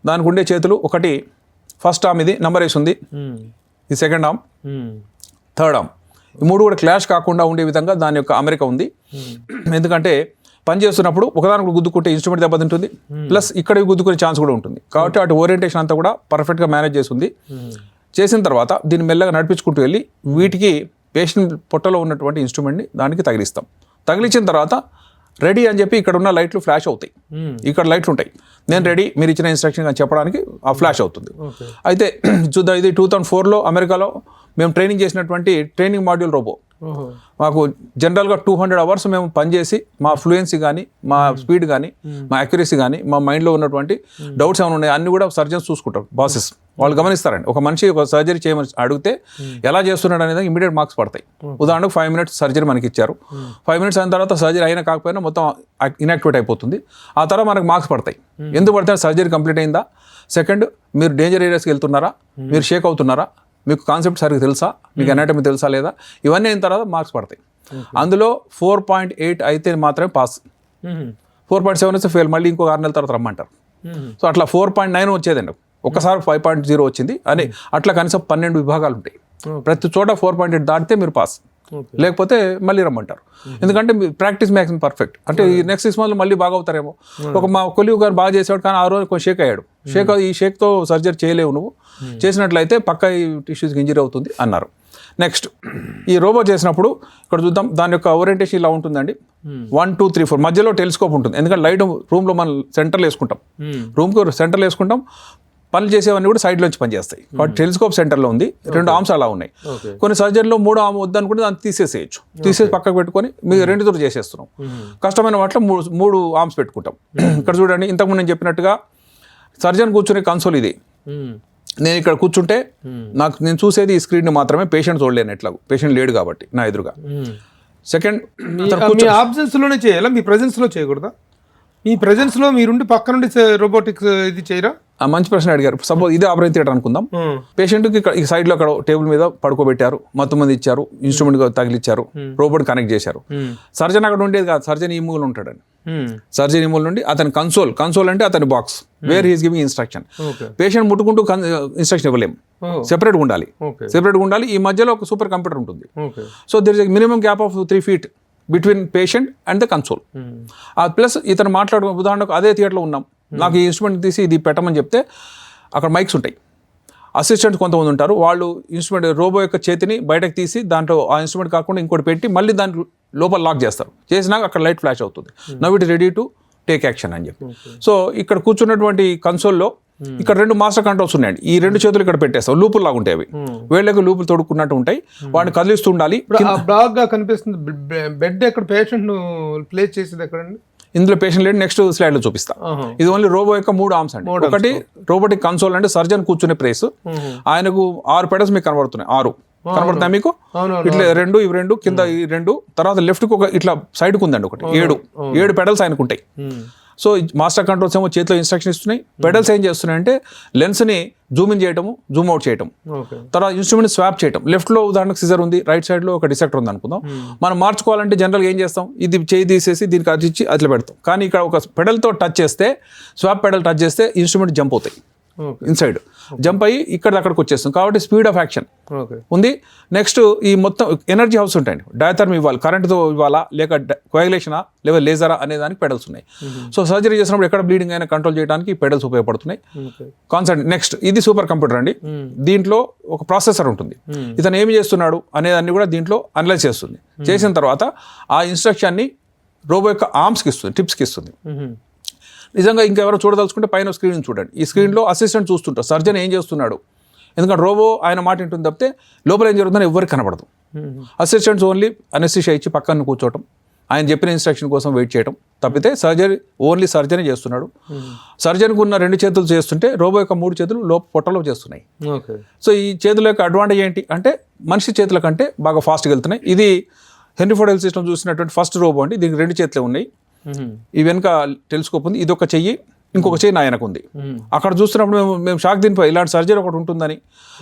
దానికి ఉండే చేతులు, ఒకటి ఫస్ట్ ఆర్మ్, ఇది నంబర్ వేసి ఉంది, ఇది సెకండ్ ఆర్మ్, థర్డ్ ఆర్మ్. ఈ 3 కూడా క్లాష్ కాకుండా ఉండే విధంగా దాని యొక్క అమెరికా ఉంది. ఎందుకంటే పని చేస్తున్నప్పుడు ఒకదానికి గుద్దుకుంటే ఇన్స్ట్రుమెంట్ దెబ్బతింటుంది, ప్లస్ ఇక్కడ గుద్దుకునే ఛాన్స్ కూడా ఉంటుంది. కాబట్టి అటు ఓరియంటేషన్ అంతా కూడా పర్ఫెక్ట్గా మేనేజ్ చేస్తుంది. చేసిన తర్వాత దీన్ని మెల్లగా నడిపించుకుంటూ వెళ్ళి వీటికి పేషెంట్ పొట్టలో ఉన్నటువంటి ఇన్స్ట్రుమెంట్ని దానికి తగిలిస్తాం. తగిలించిన తర్వాత రెడీ అని చెప్పి ఇక్కడ ఉన్న లైట్లు ఫ్లాష్ అవుతాయి. ఇక్కడ లైట్లు ఉంటాయి, నేను రెడీ మీరు ఇచ్చిన ఇన్స్ట్రక్షన్ అని చెప్పడానికి ఆ ఫ్లాష్ అవుతుంది. అయితే చూద్దాం, ఇది 2004లో అమెరికాలో మేము ట్రైనింగ్ చేసినటువంటి ట్రైనింగ్ మాడ్యూల్ రోబో. మాకు జనరల్గా 200 hours మేము పనిచేసి మా ఫ్లూయెన్సీ కానీ, మా స్పీడ్ కానీ, మా అక్యురసీ కానీ, మా మైండ్లో ఉన్నటువంటి డౌట్స్ ఏమైనా ఉన్నాయి అన్ని కూడా సర్జన్స్ చూసుకుంటారు, బాసెస్ వాళ్ళు గమనిస్తారండి. ఒక మనిషి ఒక సర్జరీ చేయమని అడిగితే ఎలా చేస్తున్నాడు అనేది ఇమీడియట్ మార్క్స్ పడతాయి. ఉదాహరణకు 5 minutes సర్జరీ మనకి ఇచ్చారు, 5 minutes అయిన తర్వాత సర్జరీ అయినా కాకపోయినా మొత్తం ఇన్యాక్టివేట్ అయిపోతుంది. ఆ తర్వాత మనకు మార్క్స్ పడతాయి. ఎందుకు పడతాయి? సర్జరీ కంప్లీట్ అయిందా, సెకండ్ మీరు డేంజర్ ఏరియాస్కి వెళ్తున్నారా, మీరు షేక్ అవుతున్నారా, మీకు కాన్సెప్ట్ సరిగ్గా తెలుసా, మీకు అనాటమీ తెలుసా లేదా, ఇవన్నీ అయిన తర్వాత మార్క్స్ పడతాయి. అందులో 4.8 అయితే మాత్రమే పాస్, 4.7 వస్తే ఫెయిల్, మళ్ళీ ఇంకో 6 నెలల తర్వాత రమ్మంటారు. సో అట్లా 4.9 వచ్చేదండి, ఒక్కసారి 5.0 వచ్చింది అని. అట్లా కనీసం 12 విభాగాలు ఉంటాయి. ప్రతి చోట 4.8 దాటితే మీరు పాస్, లేకపోతే మళ్ళీ రమ్మంటారు. ఎందుకంటే ప్రాక్టీస్ మ్యాక్సిమం పర్ఫెక్ట్. అంటే ఈ నెక్స్ట్ 6 months మళ్ళీ బాగా అవుతారేమో. ఒక మా కొలీగ్ గారు బాగా చేసేవాడు, కానీ ఆ రోజు కొంచెం షేక్ అయ్యాడు. ఈ షేక్తో సర్జరీ చేయలేవు, నువ్వు చేసినట్లయితే పక్క ఈ టిష్యూస్కి ఇంజరీ అవుతుంది అన్నారు. నెక్స్ట్ ఈ రోబో చేసినప్పుడు ఇక్కడ చూద్దాం, దాని యొక్క ఓరియంటేషన్ ఇలా ఉంటుందండి. 1 2 3 4 మధ్యలో టెలిస్కోప్ ఉంటుంది. ఎందుకంటే లైట్ రూమ్లో మనం సెంటర్లో వేసుకుంటాం, రూమ్కి సెంటర్లో వేసుకుంటాం, పనులు చేసేవన్నీ కూడా సైడ్లోంచి పనిచేస్తాయి. కాబట్టి టెలిస్కోప్ సెంటర్లో ఉంది, 2 arms అలా ఉన్నాయి. కొన్ని సర్జరీలో 3 arm వద్దనుకుంటే దాన్ని తీసేసేయచ్చు, తీసేసి పక్కకు పెట్టుకొని మీరు 2 చేసేస్తున్నాం. కష్టమైన వాటిలో 3 arms పెట్టుకుంటాం. ఇక్కడ చూడండి, ఇంతకుముందు నేను చెప్పినట్టుగా సర్జన్ కూర్చునే కన్సోల్ ఇది. నేను ఇక్కడ కూర్చుంటే నేను చూసేది ఈ స్క్రీన్ మాత్రమే, పేషెంట్ చూడలేను, ఎట్లా పేషెంట్ లేడు కాబట్టి నా ఎదురుగా. సెకండ్, మీ ఆబ్సెన్స్లోనే చేయాలా, మీ ప్రెజెన్స్లో చేయకూడదా? మీ ప్రెజెన్స్లో మీరుండి పక్క నుండి రోబోటిక్స్ ఇది చేయరా? మంచి ప్రశ్న అడిగారు. సపోజ్ ఇదే ఆపరేషన్ థియేటర్ అనుకుందాం. పేషెంట్కి ఈ సైడ్లో అక్కడ టేబుల్ మీద పడుకోబెట్టారు, మొత్తం మంది ఇచ్చారు, ఇన్స్ట్రుమెంట్ తగిలిచ్చారు, రోబోట్ కనెక్ట్ చేశారు. సర్జన్ అక్కడ ఉండేది కాదు, సర్జన్ ఈ మూలు ఉంటాడని. సర్జన్ ఈ మూల నుండి అతని కన్సోల్ అంటే అతని box where he's giving instruction. Patient ముట్టుకుంటూ ఇన్స్ట్రక్షన్ ఇవ్వలేము, సెపరేట్గా ఉండాలి. ఈ మధ్యలో ఒక సూపర్ కంప్యూటర్ ఉంటుంది. So there is minimum gap of 3 feet between patient and the console. Plus ఇతను మాట్లాడుకున్న, ఉదాహరణకు అదే థియేటర్లో ఉన్నాం, నాకు ఈ ఇన్స్ట్రుమెంట్ తీసి ఇది పెట్టమని చెప్తే అక్కడ మైక్స్ ఉంటాయి, అసిస్టెంట్స్ కొంతమంది ఉంటారు, వాళ్ళు ఇన్స్ట్రుమెంట్ రోబో యొక్క చేతిని బయటకు తీసి దాంట్లో ఆ ఇన్స్ట్రుమెంట్ కాకుండా ఇంకోటి పెట్టి మళ్ళీ దాని లోపల లాక్ చేస్తారు. చేసినాక అక్కడ లైట్ ఫ్లాష్ అవుతుంది, now it ready to take action అని చెప్పి. సో ఇక్కడ కూర్చున్నటువంటి కన్సోల్లో ఇక్కడ 2 మాస్టర్ కంట్రోల్స్ ఉన్నాయండి. ఈ 2 చేతులు ఇక్కడ పెట్టేస్తాం, లూపులు లాగా ఉంటాయి, అవి వేళ్ళకి లూపులు తొడుక్కున్నట్టు ఉంటాయి, వాటిని కదిలిస్తూ ఉండాలి. బ్లాక్ గా కనిపిస్తుంది బెడ్, ఎక్కడ పేషెంట్ ప్లేస్ చేసేది ఎక్కడండి? ఇందులో పేషెంట్ లేడు, నెక్స్ట్ స్లైడ్ లో చూపిస్తా. ఇది ఓన్లీ రోబో యొక్క 3 arms అండి. ఒకటి రోబోటిక్ కన్సోల్ అంటే సర్జన్ కూర్చునే ప్లేస్, ఆయనకు 6 పెడల్స్ మీకు కనబడుతున్నాయి, 6 కనబడుతున్నాయి మీకు. ఇట్లా 2, ఇవి 2, కింద ఈ 2, తర్వాత లెఫ్ట్ కు ఒక ఇట్లా సైడ్ కు ఉందండి ఒకటి, 7 పెడల్స్ ఆయనకు ఉంటాయి. సో మాస్టర్ కంట్రోల్స్ ఏమో చేతిలో ఇన్స్ట్రక్షన్ ఇస్తున్నాయి, పెడల్స్ ఏం చేస్తున్నాయి అంటే లెన్స్ని జూమ్ ఇన్ చేయటము, జూమ్ అవుట్ చేయటం, తర్వాత ఇన్స్ట్రుమెంట్ స్వాప్ చేయటం. లెఫ్ట్లో ఉదాహరణకు సిజర్ ఉంది, రైట్ సైడ్లో ఒక డిసెక్టర్ ఉంది అనుకుందాం. మనం మార్చుకోవాలంటే జనరల్గా ఏం చేస్తాం, ఇది చేయి తీసేసి దీనికి అది ఇచ్చి అట్లా పెడతాం. కానీ ఇక్కడ ఒక పెడల్తో టచ్ చేస్తే, స్వాప్ పెడల్ టచ్ చేస్తే ఇన్స్ట్రుమెంట్ జంప్ అవుతాయి, ఇన్సైడ్ జంప్ అయ్యి ఇక్కడ అక్కడికి వచ్చేస్తుంది. కాబట్టి స్పీడ్ ఆఫ్ యాక్షన్ ఉంది. నెక్స్ట్ ఈ మొత్తం ఎనర్జీ హౌస్ ఉంటాయండి, డయాథర్మ్ ఇవ్వాలి, కరెంట్తో ఇవ్వాలా లేక కోయాగులేషనా లేదా లేజరా అనే దానికి పెడల్స్ ఉన్నాయి. సో సర్జరీ చేసినప్పుడు ఎక్కడ బ్లీడింగ్ అయినా కంట్రోల్ చేయడానికి పెడల్స్ ఉపయోగపడుతున్నాయి. కాన్సెప్ట్ నెక్స్ట్, ఇది సూపర్ కంప్యూటర్ అండి. దీంట్లో ఒక ప్రాసెసర్ ఉంటుంది, ఇతను ఏమి చేస్తున్నాడు అనేదాన్ని కూడా దీంట్లో అనలైజ్ చేస్తుంది. చేసిన తర్వాత ఆ ఇన్స్ట్రక్షన్ని రోబో యొక్క ఆర్మ్స్కి ఇస్తుంది, టిప్స్కి ఇస్తుంది. నిజంగా ఇంకెవరో చూడదలుచుకుంటే పైన స్క్రీన్ చూడండి. ఈ స్క్రీన్లో అసిస్టెంట్ చూస్తుంటారు సర్జన్ ఏం చేస్తున్నాడు, ఎందుకంటే రోబో ఆయన మాట వింటుంది తప్పితే లోపల ఏం జరుగుతుందని ఎవరికి కనబడదు. అసిస్టెంట్స్ ఓన్లీ అనెస్థీషియా ఇచ్చి పక్కన కూర్చోవటం, ఆయన చెప్పిన ఇన్స్ట్రక్షన్ కోసం వెయిట్ చేయడం తప్పితే సర్జరీ ఓన్లీ సర్జరీ చేస్తున్నాడు. సర్జన్కి ఉన్న 2 చేతులు చేస్తుంటే రోబో యొక్క 3 చేతులు పొట్టలో చేస్తున్నాయి. సో ఈ చేతుల యొక్క అడ్వాంటేజ్ ఏంటి అంటే మనిషి చేతుల కంటే బాగా ఫాస్ట్గా వెళ్తున్నాయి. ఇది హెన్రీ ఫోర్డ్ హెల్త్ సిస్టమ్ చూసినటువంటి ఫస్ట్ రోబో అండి. దీనికి 2 చేతులే ఉన్నాయి, ఈ వెనుక టెలిస్కోప్ ఉంది, ఇది ఒక చెయ్యి, ఇంకొక చెయ్యి నాయనకు ఉంది. అక్కడ చూస్తున్నప్పుడు మేము షాక్ దీనిపై ఇలాంటి సర్జరీ ఒకటి ఉంటుందని.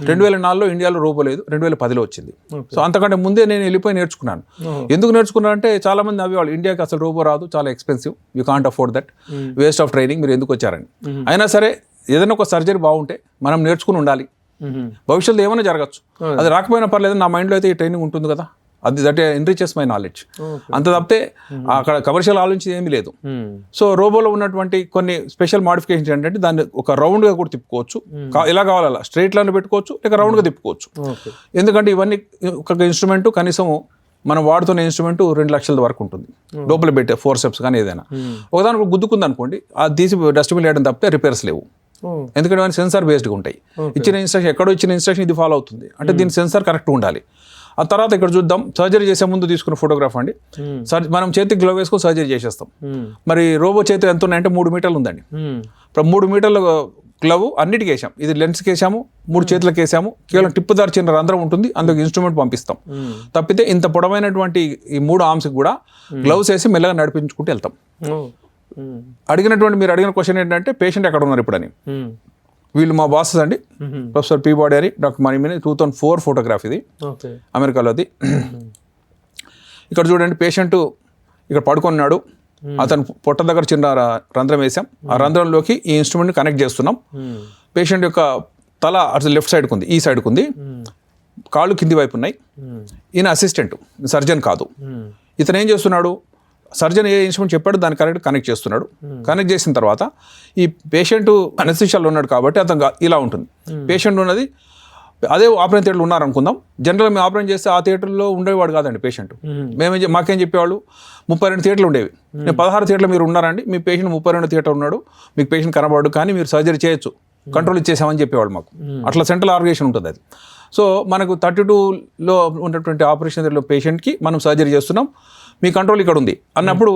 2004లో ఇండియాలో రోబో లేదు, 2010లో వచ్చింది. సో అంతకంటే ముందే నేను వెళ్ళిపోయి నేర్చుకున్నాను. ఎందుకు నేర్చుకున్నాను అంటే చాలా మంది అవి ఇండియాకి అసలు రోబో రాదు, చాలా expensive, you can't afford that, waste of training, మీరు ఎందుకు వచ్చారని. అయినా సరే ఏదైనా ఒక సర్జరీ బాగుంటే మనం నేర్చుకుని ఉండాలి, భవిష్యత్తులో ఏమైనా జరగచ్చు. అది రాకపోయినా పర్లేదు, నా మైండ్లో అయితే ఈ ట్రైనింగ్ ఉంటుంది కదా, అది దట్ ఎన్రిచెస్ మై నాలెడ్జ్. అంత తప్పితే అక్కడ కమర్షియల్ ఆలోచించి ఏమీ లేదు. సో రోబోలో ఉన్నటువంటి కొన్ని స్పెషల్ మోడిఫికేషన్స్ ఏంటంటే దాన్ని ఒక రౌండ్గా కూడా తిప్పుకోవచ్చు, ఎలా కావాలా స్ట్రైట్ లైన్లో పెట్టుకోవచ్చు, లేక రౌండ్గా తిప్పుకోవచ్చు. ఎందుకంటే ఇవన్నీ ఒక ఇన్స్ట్రుమెంట్ కనీసం మనం వాడుతున్న ఇన్స్ట్రుమెంట్ 2 లక్షల వరకు ఉంటుంది. లోపల పెట్టే ఫోర్సెప్స్ కానీ ఏదైనా ఒకదానికి గుద్దుకుంది అనుకోండి, అది తీసి డస్ట్బిన్ వేయడం తప్పితే రిపేర్స్ లేవు. ఎందుకంటే అవన్నీ సెన్సార్ బేస్డ్గా ఉంటాయి. ఇచ్చిన ఇన్స్ట్రక్షన్ ఎక్కడో ఇచ్చిన ఇన్స్ట్రక్షన్ ఇది ఫాలో అవుతుంది అంటే దీని సెన్సార్ కరెక్ట్గా ఉండాలి. ఆ తర్వాత ఇక్కడ చూద్దాం, సర్జరీ చేసే ముందు తీసుకున్న ఫోటోగ్రాఫ్ అండి. మనం చేతికి గ్లవ్ వేసుకొని సర్జరీ చేసేస్తాం. మరి రోబో చేతి ఎంత ఉన్నాయంటే 3 మీటర్లు ఉందండి. ఇప్పుడు 3 మీటర్ల గ్లవ్ అన్నిటికి వేసాం. ఇది లెన్స్కి వేసాము, 3 చేతులకు వేసాము. కేవలం టిప్పు దారి చిన్న రంధ్రం ఉంటుంది, అందులో ఇన్స్ట్రుమెంట్ పంపిస్తాం. తప్పితే ఇంత పొడవైనటువంటి ఈ 3 ఆర్మ్స్కి కూడా గ్లవ్స్ వేసి మెల్లగా నడిపించుకుంటూ వెళ్తాం. మీరు అడిగిన క్వశ్చన్ ఏంటంటే పేషెంట్ ఎక్కడ ఉన్నారు ఇప్పుడు అని. వీళ్ళు మా బాసెస్ అండి, ప్రొఫెసర్ పీబాడీ అని, డాక్టర్ మణిమిని. 2004 ఫోటోగ్రాఫ్ ఇది, అమెరికాలోది. ఇక్కడ చూడండి, పేషెంట్ ఇక్కడ పడుకున్నాడు. అతను పొట్ట దగ్గర చిన్న రంధ్రం వేసాం. ఆ రంధ్రంలోకి ఈ ఇన్స్ట్రుమెంట్ కనెక్ట్ చేస్తున్నాం. పేషెంట్ యొక్క తల అటు లెఫ్ట్ సైడ్కి ఉంది, ఈ సైడ్కి ఉంది, కాళ్ళు కింది వైపు ఉన్నాయి. ఈయన అసిస్టెంట్, సర్జన్ కాదు. ఇతను ఏం చేస్తున్నాడు, సర్జన్ ఏ ఇన్స్ట్రుమెంట్ చెప్పాడు దాన్ని కనెక్ట్ చేస్తున్నాడు. కనెక్ట్ చేసిన తర్వాత ఈ పేషెంట్ అనస్థీషియాలో ఉన్నాడు కాబట్టి అతను ఇలా ఉంటుంది. పేషెంట్ ఉన్నది అదే ఆపరేషన్ థియేటర్లో ఉన్నారనుకుందాం. జనరల్గా మేము ఆపరేషన్ చేస్తే ఆ థియేటర్లో ఉండేవాడు కాదండి పేషెంట్. మాకేం చెప్పేవాళ్ళు, 32 థియేటర్లు ఉండేవి. నేను 16 థియేటర్లు మీరు ఉన్నారండి, మీ పేషెంట్ 32 థియేటర్ ఉన్నాడు, మీకు పేషెంట్ కనబడు, కానీ మీరు సర్జరీ చేయొచ్చు, కంట్రోల్ ఇచ్చేసామని చెప్పేవాళ్ళు మాకు. అట్లా సెంట్రల్ ఆర్గనైజేషన్ ఉంటుంది అది. సో మనకు 32లో ఉన్నటువంటి ఆపరేషన్ థియేటర్లో పేషెంట్కి మనం సర్జరీ చేస్తున్నాం, మీ కంట్రోల్ ఇక్కడ ఉంది అన్నప్పుడు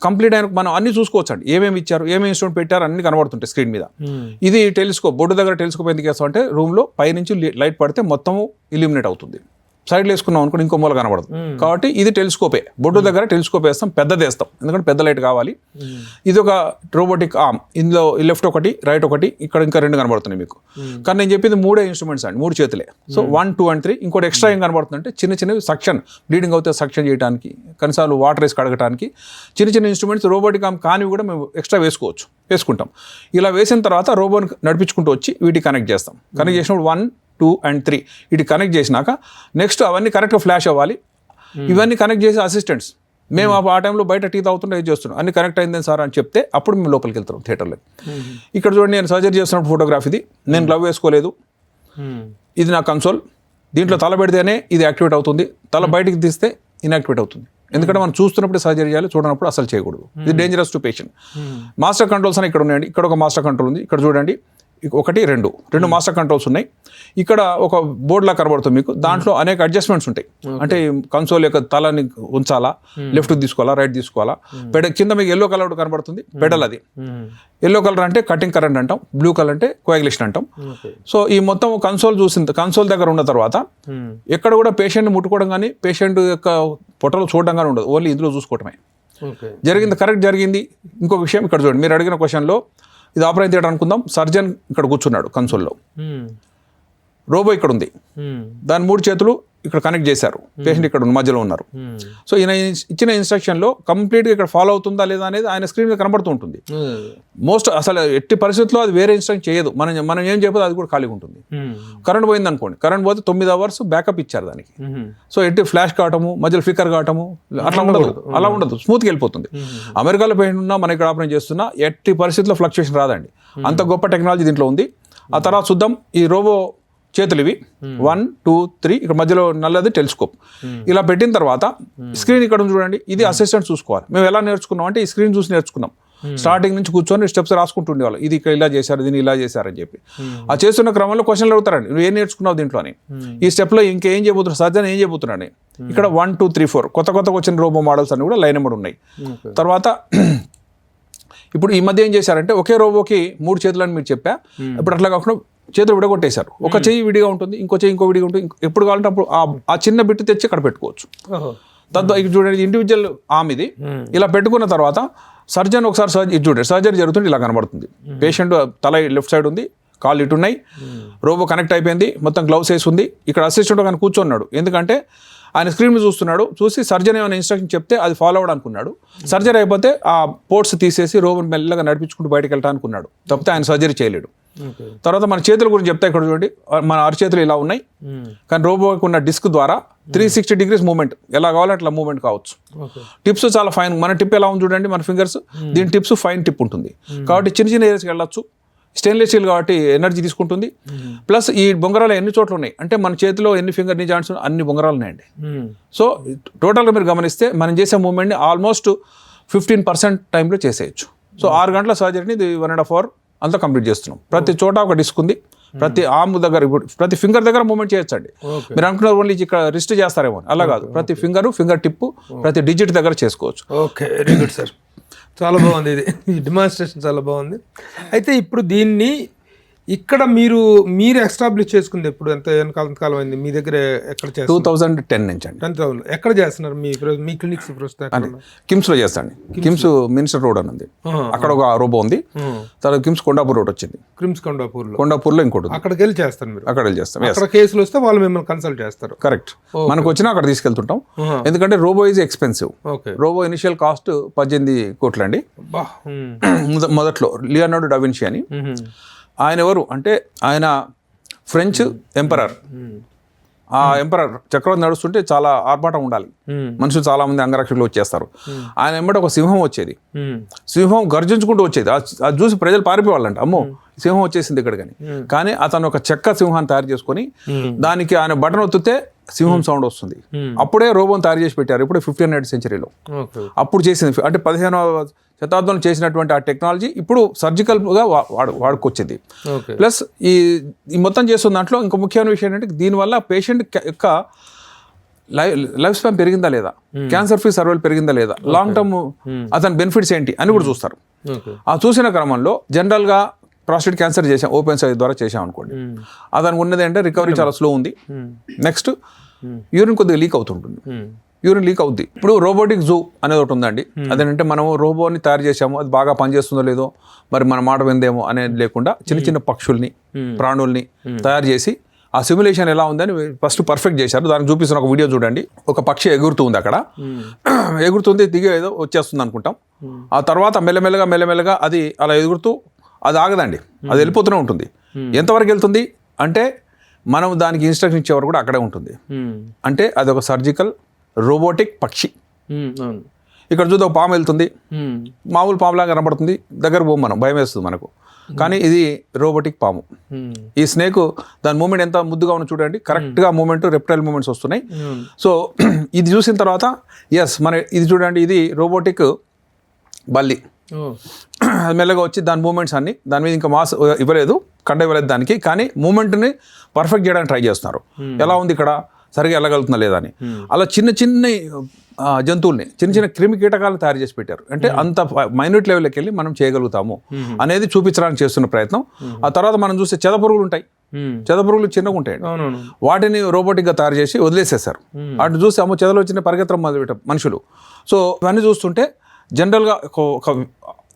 కంప్లీట్ అయిన మనం అన్ని చూసుకోవచ్చు అండి. ఏమేమి ఇచ్చారు, ఏమేమి ఇన్స్ట్రుమెంట్ పెట్టారు అన్ని కనబడుతుంటాయి స్క్రీన్ మీద. ఇది టెలిస్కోప్, బొడ్డు దగ్గర టెలిస్కోప్ ఎందుకు వేస్తాం అంటే రూమ్లో పైనుంచి లైట్ పడితే మొత్తము ఇల్యూమినేట్ అవుతుంది. సైడ్లో వేసుకున్నాం అనుకోండి ఇంకో మూల కనబడదు. కాబట్టి ఇది టెలిస్కోపే. బొడ్డు దగ్గర టెలిస్కోప్ వేస్తాం, పెద్దది వేస్తాం, ఎందుకంటే పెద్ద లైట్ కావాలి. ఇది ఒక రోబోటిక్ ఆర్మ్, ఇందులో లెఫ్ట్ ఒకటి, రైట్ ఒకటి, ఇక్కడ ఇంకా 2 కనబడుతున్నాయి మీకు. కానీ నేను చెప్పింది 3 ఇన్స్ట్రుమెంట్స్ అండి, 3 చేతులే. So 1, 2 and 3. ఇంకోటి ఎక్స్ట్రా ఏం కనబడుతుందంటే చిన్నవి సక్షన్, బ్లీడింగ్ అవుతే సక్షన్ చేయడానికి, కొన్నిసార్లు వాటర్ వేసి కడగడానికి చిన్న ఇన్స్ట్రుమెంట్స్ రోబోటిక్ ఆర్మ్ కానివి కూడా మేము ఎక్స్ట్రా వేసుకుంటాం. ఇలా వేసిన తర్వాత రోబోని నడిపించుకుంటూ వచ్చి వీటికి కనెక్ట్ చేస్తాం. కనెక్ట్ చేసినప్పుడు 1, 2 and 3 ఇటు కనెక్ట్ చేసినాక నెక్స్ట్ అవన్నీ కరెక్ట్గా ఫ్లాష్ అవ్వాలి. ఇవన్నీ కనెక్ట్ చేసే అసిస్టెంట్స్ మేము ఆ టైంలో బయట టీ తాగుతుంటే ఏం చేస్తున్నాం, అన్ని కనెక్ట్ అయింది సార్ అని చెప్తే అప్పుడు మేము లోపలికి వెళ్తాం థియేటర్లో. ఇక్కడ చూడండి, నేను సర్జరీ చేస్తున్నప్పుడు ఫోటోగ్రాఫ్ ఇది. నేను గ్లవ్ వేసుకోలేదు, ఇది నా కన్సోల్. దీంట్లో తల పెడితేనే ఇది యాక్టివేట్ అవుతుంది, తల బయటికి తీస్తే ఇన్యాక్టివేట్ అవుతుంది. ఎందుకంటే మనం చూస్తున్నప్పుడు సర్జరీ చేయాలి, చూడనప్పుడు అసలు చేయకూడదు. ఇది dangerous to patient. Master controls అని ఇక్కడ ఉన్నాయండి. ఇక్కడ ఒక మాస్టర్ కంట్రోల్ ఉంది, ఇక్కడ చూడండి 1, 2 మాస్టర్ కంట్రోల్స్ ఉన్నాయి. ఇక్కడ ఒక బోర్డులా కనబడుతుంది మీకు, దాంట్లో అనేక అడ్జస్ట్మెంట్స్ ఉంటాయి. అంటే కన్సోల్ యొక్క తలని ఉంచాలా, లెఫ్ట్ తీసుకోవాలా, రైట్ తీసుకోవాలా. కింద మీకు ఎల్లో కలర్ కనబడుతుంది, పెడల్. అది ఎల్లో కలర్ అంటే కటింగ్ కరెంట్ అంటాం, బ్లూ కలర్ అంటే కోయాగులేషన్ అంటాం. సో ఈ మొత్తం కన్సోల్ దగ్గర ఉన్న తర్వాత ఎక్కడ కూడా పేషెంట్ ముట్టుకోవడం కానీ పేషెంట్ యొక్క పొట్టలు చూడడం కానీ ఉండదు, ఓన్లీ ఇందులో చూసుకోవటమే. కరెక్ట్ జరిగింది. ఇంకో విషయం ఇక్కడ చూడండి, మీరు అడిగిన క్వశ్చన్లో ఇది ఆపరేషన్ థియేటర్ అనుకుందాం. సర్జన్ ఇక్కడ కూర్చున్నాడు కన్సోల్లో, రోబో ఇక్కడ ఉంది, దాని 3 చేతులు ఇక్కడ కనెక్ట్ చేశారు, పేషెంట్ ఇక్కడ మధ్యలో ఉన్నారు. సో ఈయన ఇచ్చిన ఇన్స్ట్రక్షన్లో కంప్లీట్గా ఇక్కడ ఫాలో అవుతుందా లేదా అనేది ఆయన స్క్రీన్ మీద కనబడుతూ ఉంటుంది. అసలు ఎట్టి పరిస్థితుల్లో అది వేరే ఇన్స్ట్రక్షన్ చేయదు. మనం ఏం చెప్పదు, అది కూడా ఖాళీగా ఉంటుంది. కరెంట్ పోయింది అనుకోండి, కరెంట్ పోతే 9 hours బ్యాకప్ ఇచ్చారు దానికి. సో ఎట్టి ఫ్లాష్ కావటము, మధ్యలో ఫ్లిక్కర్ కావటము అలా ఉండదు, స్మూత్గా వెళ్ళిపోతుంది. అమెరికాలో పేషెంట్ ఉన్నా, మన ఇక్కడ ఆపరేషన్ చేస్తున్నా ఎట్టి పరిస్థితుల్లో ఫ్లక్చుయేషన్ రాదండి. అంత గొప్ప టెక్నాలజీ దీంట్లో ఉంది. ఆ తర్వాత చూద్దాం, ఈ రోబో చేతులు ఇవి 1, 2, 3, ఇక్కడ మధ్యలో నల్లది టెలిస్కోప్. ఇలా పెట్టిన తర్వాత స్క్రీన్ ఇక్కడ చూడండి, ఇది అసిస్టెంట్ చూసుకోవాలి. మేము ఎలా నేర్చుకున్నాం అంటే ఈ స్క్రీన్ చూసి నేర్చుకున్నాం. స్టార్టింగ్ నుంచి కూర్చొని స్టెప్స్ రాసుకుంటుండేవాళ్ళు, ఇది ఇక్కడ ఇలా చేశారు, దీన్ని ఇలా చేశారని చెప్పి. ఆ చేస్తున్న క్రమంలో క్వశ్చన్లు అడుగుతారండి, నువ్వు ఏం నేర్చుకున్నావు దీంట్లో అని. ఈ స్టెప్లో ఇంకేం చేయబోతున్నావు, సర్జన్ ఏం చేయబోతున్నాడు. ఇక్కడ 1, 2, 3, 4 కొత్త వచ్చిన రోబో మోడల్స్ అన్ని కూడా లైన్ నెంబర్ ఉన్నాయి. తర్వాత ఇప్పుడు ఈ మధ్య ఏం చేశారంటే ఒకే రోబోకి 3 చేతులని మీరు చెప్పా, ఇప్పుడు అట్లా కాకుండా చేతులు విడగొట్టేశారు. ఒక చెయ్యి విడిగా ఉంటుంది, ఇంకో చెయ్యి ఇంకో విడిగా ఉంటుంది. ఎప్పుడు కావాలంటే అప్పుడు ఆ చిన్న బిట్టు తెచ్చి అక్కడ పెట్టుకోవచ్చు. తద్వారా ఇక్కడ చూడండి, ఇండివిజువల్ ఆర్మ్ ఇది. ఇలా పెట్టుకున్న తర్వాత సర్జన్ ఒకసారి సర్జరీ జరుగుతుంది, ఇలా కనబడుతుంది. పేషెంట్ తల లెఫ్ట్ సైడ్ ఉంది, కాళ్ళు ఇటు ఉన్నాయి, రోబో కనెక్ట్ అయిపోయింది, మొత్తం గ్లౌస్ వేసి ఉంది. ఇక్కడ అసిస్టెంట్ కానీ కూర్చున్నాడు, ఎందుకంటే ఆయన స్క్రీన్ మీద చూస్తున్నాడు. చూసి సర్జన్ ఏమైనా ఇన్స్ట్రక్షన్ చెప్తే అది ఫాలో అవ్వడానికి ఉన్నాడు. సర్జరీ అయిపోతే ఆ పోర్ట్స్ తీసేసి రోబోని మెల్లగా నడిపించుకుంటూ బయటకు వెళ్ళడానికి ఉన్నాడు, తప్పితే ఆయన సర్జరీ చేయలేడు. తర్వాత మన చేతుల గురించి చెప్తా ఇక్కడ చూడండి, మన అరచేతులు ఇలా ఉన్నాయి, కానీ రోబోకి ఉన్న డిస్క్ ద్వారా 360 degrees మూవ్మెంట్ ఎలా కావాలో అట్లా మూవ్మెంట్ కావచ్చు. టిప్స్ చాలా ఫైన్, మన టిప్ ఎలా ఉంది చూడండి, మన ఫింగర్స్ దీని టిప్స్ ఫైన్ టిప్ ఉంటుంది కాబట్టి చిన్న చిన్న ఏరియాస్కి వెళ్ళొచ్చు. స్టెయిన్లెస్ స్టీల్ కాబట్టి ఎనర్జీ తీసుకుంటుంది. ప్లస్ ఈ బొంగరాలు ఎన్ని చోట్ల ఉన్నాయి అంటే మన చేతిలో ఎన్ని ఫింగర్ ని జాయింట్స్ అన్ని బొంగరాలు ఉన్నాయండి. సో టోటల్గా మీరు గమనిస్తే మనం చేసే మూవ్మెంట్ని ఆల్మోస్ట్ 15% టైంలో చేసేయచ్చు. సో 6 గంటల సర్జరీని 1.5 hour అంతా కంప్లీట్ చేస్తున్నాం. ప్రతి చోట ఒక డిస్క్ ఉంది, ప్రతి ఆర్మ్ దగ్గర, ప్రతి ఫింగర్ దగ్గర మూవ్మెంట్ చేయొచ్చండి. మీరు అనుకున్నారు ఓన్లీ ఇక్కడ రిస్ట్ చేస్తారేమో, అలా కాదు, ప్రతి ఫింగర్ టిప్ ప్రతి డిజిట్ దగ్గర చేసుకోవచ్చు. ఓకే, వెరీ గుడ్ సార్, చాలా బాగుంది ఇది, ఈ డిమాన్స్ట్రేషన్ చాలా బాగుంది. అయితే ఇప్పుడు దీన్ని ఇక్కడ మీరు ఎస్టాబ్లిష్ చేసుకుంది ఎప్పుడు, ఎంతకాలం అయింది మీ దగ్గర, ఎక్కడ చేస్తారు? 2010 నుంచి అండి. 10,000 ఎక్కడ చేస్తున్నారు మీ క్లినిక్స్? కిమ్స్ లో చేస్తాండి. కిమ్స్ మినిస్టర్ రోడ్ అని ఉంది, అక్కడ ఒక రోబో ఉంది. తర్వాత కిమ్స్ కొండాపూర్ రోడ్ వచ్చింది, కొండాపూర్లో ఇంకోటి, అక్కడికి వెళ్ళి చేస్తాను. మీరు అక్కడ వెళ్ళి చేస్తాం. అక్కడ కేసులు వస్తే వాళ్ళు మిమ్మల్ని కన్సల్ట్ చేస్తారు. కరెక్ట్, మనకు వచ్చినా అక్కడ తీసుకెళ్తుంటాం. ఎందుకంటే robo is expensive. Robo initial cost 18 కోట్లు అండి. మొదట్లో లియోనార్డో డా విన్సీ అని, ఆయన ఎవరు అంటే ఆయన ఫ్రెంచ్ ఎంపరర్. ఆ ఎంపరర్ చక్రవర్తి నడుస్తుంటే చాలా ఆర్భాటం ఉండాలి, మనుషులు చాలా మంది అంగరక్షకులు వచ్చేస్తారు. ఆయన వెంబడి ఒక సింహం వచ్చేది, సింహం గర్జించుకుంటూ వచ్చేది. అది చూసి ప్రజలు పారిపోవాలంట, అమ్మో సింహం వచ్చేసింది ఇక్కడ. కానీ అతను ఒక చెక్క సింహాన్ని తయారు చేసుకొని దానికి ఆయన బటన్ ఒత్తితే సింహం సౌండ్ వస్తుంది. అప్పుడే రోబోని తయారు చేసి పెట్టారు. ఇప్పుడు 15th centuryలో అప్పుడు చేసింది. అంటే 15వ శతాబ్దంలో చేసినటువంటి ఆ టెక్నాలజీ ఇప్పుడు సర్జికల్గా వాడుకొచ్చింది. ప్లస్ ఈ మొత్తం చేస్తున్న దాంట్లో ఇంకో ముఖ్యమైన విషయం ఏంటంటే దీనివల్ల పేషెంట్ యొక్క లైఫ్ స్పాన్ పెరిగిందా లేదా, క్యాన్సర్ ఫ్రీ సర్వైవల్ పెరిగిందా లేదా, లాంగ్ టర్మ్ అతని బెనిఫిట్స్ ఏంటి అని కూడా చూస్తారు. ఆ చూసిన క్రమంలో జనరల్గా ప్రాస్టేట్ క్యాన్సర్ చేసాం, ఓపెన్ సర్జరీ ద్వారా చేసాం అనుకోండి, అతనికి ఉన్నది అంటే రికవరీ చాలా స్లో ఉంది. నెక్స్ట్ యూరిన్ కొద్దిగా లీక్ అవుతుంటుంది, యూరిన్ లీక్ అవుద్ది. ఇప్పుడు రోబోటిక్ జూ అనేది ఒకటి ఉందండి. అదేంటంటే మనం రోబోని తయారు చేసాము, అది బాగా పనిచేస్తుందో లేదో, మరి మన మాట విందేమో అనేది లేకుండా చిన్న చిన్న పక్షుల్ని, ప్రాణుల్ని తయారు చేసి ఆ సిమ్యులేషన్ ఎలా ఉందని ఫస్ట్ పర్ఫెక్ట్ చేశారు. దానికి చూపిస్తున్న ఒక వీడియో చూడండి. ఒక పక్షి ఎగురుతుంది, అక్కడ ఎగురుతుంది, దిగి ఏదో వచ్చేస్తుంది అనుకుంటాం. ఆ తర్వాత మెల్లమెల్లగా అది అలా ఎగురుతూ అది ఆగదండి, అది వెళ్ళిపోతూనే ఉంటుంది. ఎంతవరకు వెళ్తుంది అంటే మనం దానికి ఇన్స్ట్రక్షన్ ఇచ్చేవారు కూడా అక్కడే ఉంటుంది. అంటే అది ఒక సర్జికల్ రోబోటిక్ పక్షి. ఇక్కడ చూద్దాం, పాము వెళ్తుంది, మామూలు పాములాగా కనబడుతుంది, దగ్గర పోము మనం, భయం వేస్తుంది మనకు. కానీ ఇది రోబోటిక్ పాము. ఈ స్నేక్ దాని మూమెంట్ ఎంత ముద్దుగా ఉన్న చూడండి, కరెక్ట్గా మూమెంట్, రెప్టైల్ మూమెంట్స్ వస్తున్నాయి. సో ఇది చూసిన తర్వాత ఇది చూడండి, ఇది రోబోటిక్ బల్లి. మెల్లగా వచ్చి దాని మూమెంట్స్ అన్ని, దాని మీద ఇంకా మాస్ ఇవ్వలేదు, కండ ఇవ్వలేదు దానికి, కానీ మూమెంట్ని పర్ఫెక్ట్ చేయడానికి ట్రై చేస్తున్నారు. ఎలా ఉంది ఇక్కడ, సరిగా వెళ్ళగలుగుతుందా లేదా అని. అలా చిన్న జంతువుల్ని, చిన్న క్రిమి కీటకాలను తయారు చేసి పెట్టారు. అంటే అంత మైన్యూట్ లెవెల్కి వెళ్ళి మనం చేయగలుగుతాము అనేది చూపించడానికి చేస్తున్న ప్రయత్నం. ఆ తర్వాత మనం చూస్తే చెదపురుగులు ఉంటాయి, చెదపురుగులు చిన్నగా ఉంటాయి, వాటిని రోబోటిక్గా తయారు చేసి వదిలేసేసారు. అటు చూసి అమ్మో చెదలు వచ్చిన పరిగెత్తడం మొదలుపెట్టారు మనుషులు. సో ఇవన్నీ చూస్తుంటే జనరల్గా ఒక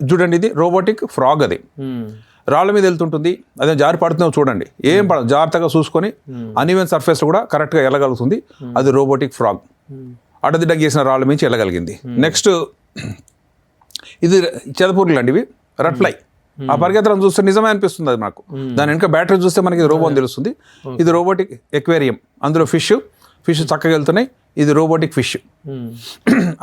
చూడండి, ఇది రోబోటిక్ ఫ్రాగ్. అది రాళ్ళ మీద వెళ్తుంటుంది, అదే జారి పడుతుందో చూడండి, ఏం పడదు, జాగ్రత్తగా చూసుకొని అన్ఈవెన్ సర్ఫేస్ కూడా కరెక్ట్గా వెళ్ళగలుగుతుంది. అది రోబోటిక్ ఫ్రాగ్, అడ్డదిడ్డ గీసిన రాళ్ళ మించి వెళ్ళగలిగింది. నెక్స్ట్ ఇది చెదపురుగులు అండి, ఇవి రెడ్ ఫ్లై. ఆ పరిగెత్తడం చూస్తే నిజమే అనిపిస్తుంది అది నాకు. దాని వెనుక బ్యాటరీ చూస్తే మనకి రోబో అని తెలుస్తుంది. ఇది రోబోటిక్ ఎక్వేరియం, అందులో ఫిష్ చక్కగా వెళ్తున్నాయి. ఇది రోబోటిక్ ఫిష్.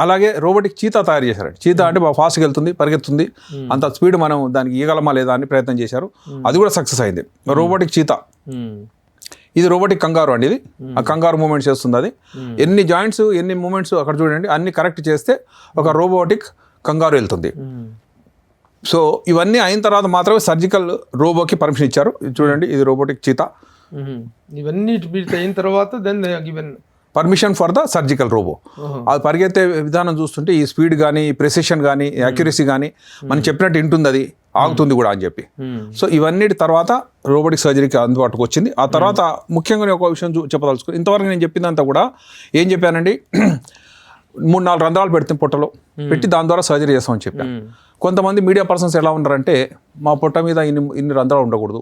అలాగే రోబోటిక్ చీతా తయారు చేశారు. చీతా అంటే బాగా ఫాస్ట్గా వెళ్తుంది, పరిగెత్తుంది, అంత స్పీడ్ మనం దానికి ఇవ్వగలమా లేదా అని ప్రయత్నం చేశారు. అది కూడా సక్సెస్ అయింది, రోబోటిక్ చీతా. ఇది రోబోటిక్ కంగారు అండి, ఇది ఆ కంగారు మూమెంట్స్ చేస్తుంది. అది ఎన్ని జాయింట్స్, ఎన్ని మూమెంట్స్ అక్కడ చూడండి, అన్ని కరెక్ట్ చేస్తే ఒక రోబోటిక్ కంగారు వెళ్తుంది. సో ఇవన్నీ అయిన తర్వాత మాత్రమే సర్జికల్ రోబోకి పర్మిషన్ ఇచ్చారు. చూడండి, ఇది రోబోటిక్ చీతా. ఇవన్నీ అయిన తర్వాత permission for the surgical robo. అది పరిగెత్తే విధానం చూస్తుంటే ఈ స్పీడ్ కానీ, ఈ ప్రెసిషన్ కానీ, యాక్యురసీ కానీ మనం చెప్పినట్టు వింటుంది, అది ఆగుతుంది కూడా అని చెప్పి. సో ఇవన్నిటి తర్వాత రోబోటిక్ సర్జరీకి అందుబాటుకు వచ్చింది. ఆ తర్వాత ముఖ్యంగా ఒక విషయం చెప్పదలుచుకో, ఇంతవరకు నేను చెప్పిందంతా కూడా ఏం చెప్పానండి, 3-4 రంధ్రాలు పెడితే పొట్టలో పెట్టి దాని ద్వారా సర్జరీ చేస్తామని చెప్పాను. కొంతమంది మీడియా పర్సన్స్ ఎలా ఉంటారంటే, మా పొట్ట మీద ఇన్ని రంధ్రాలు ఉండకూడదు,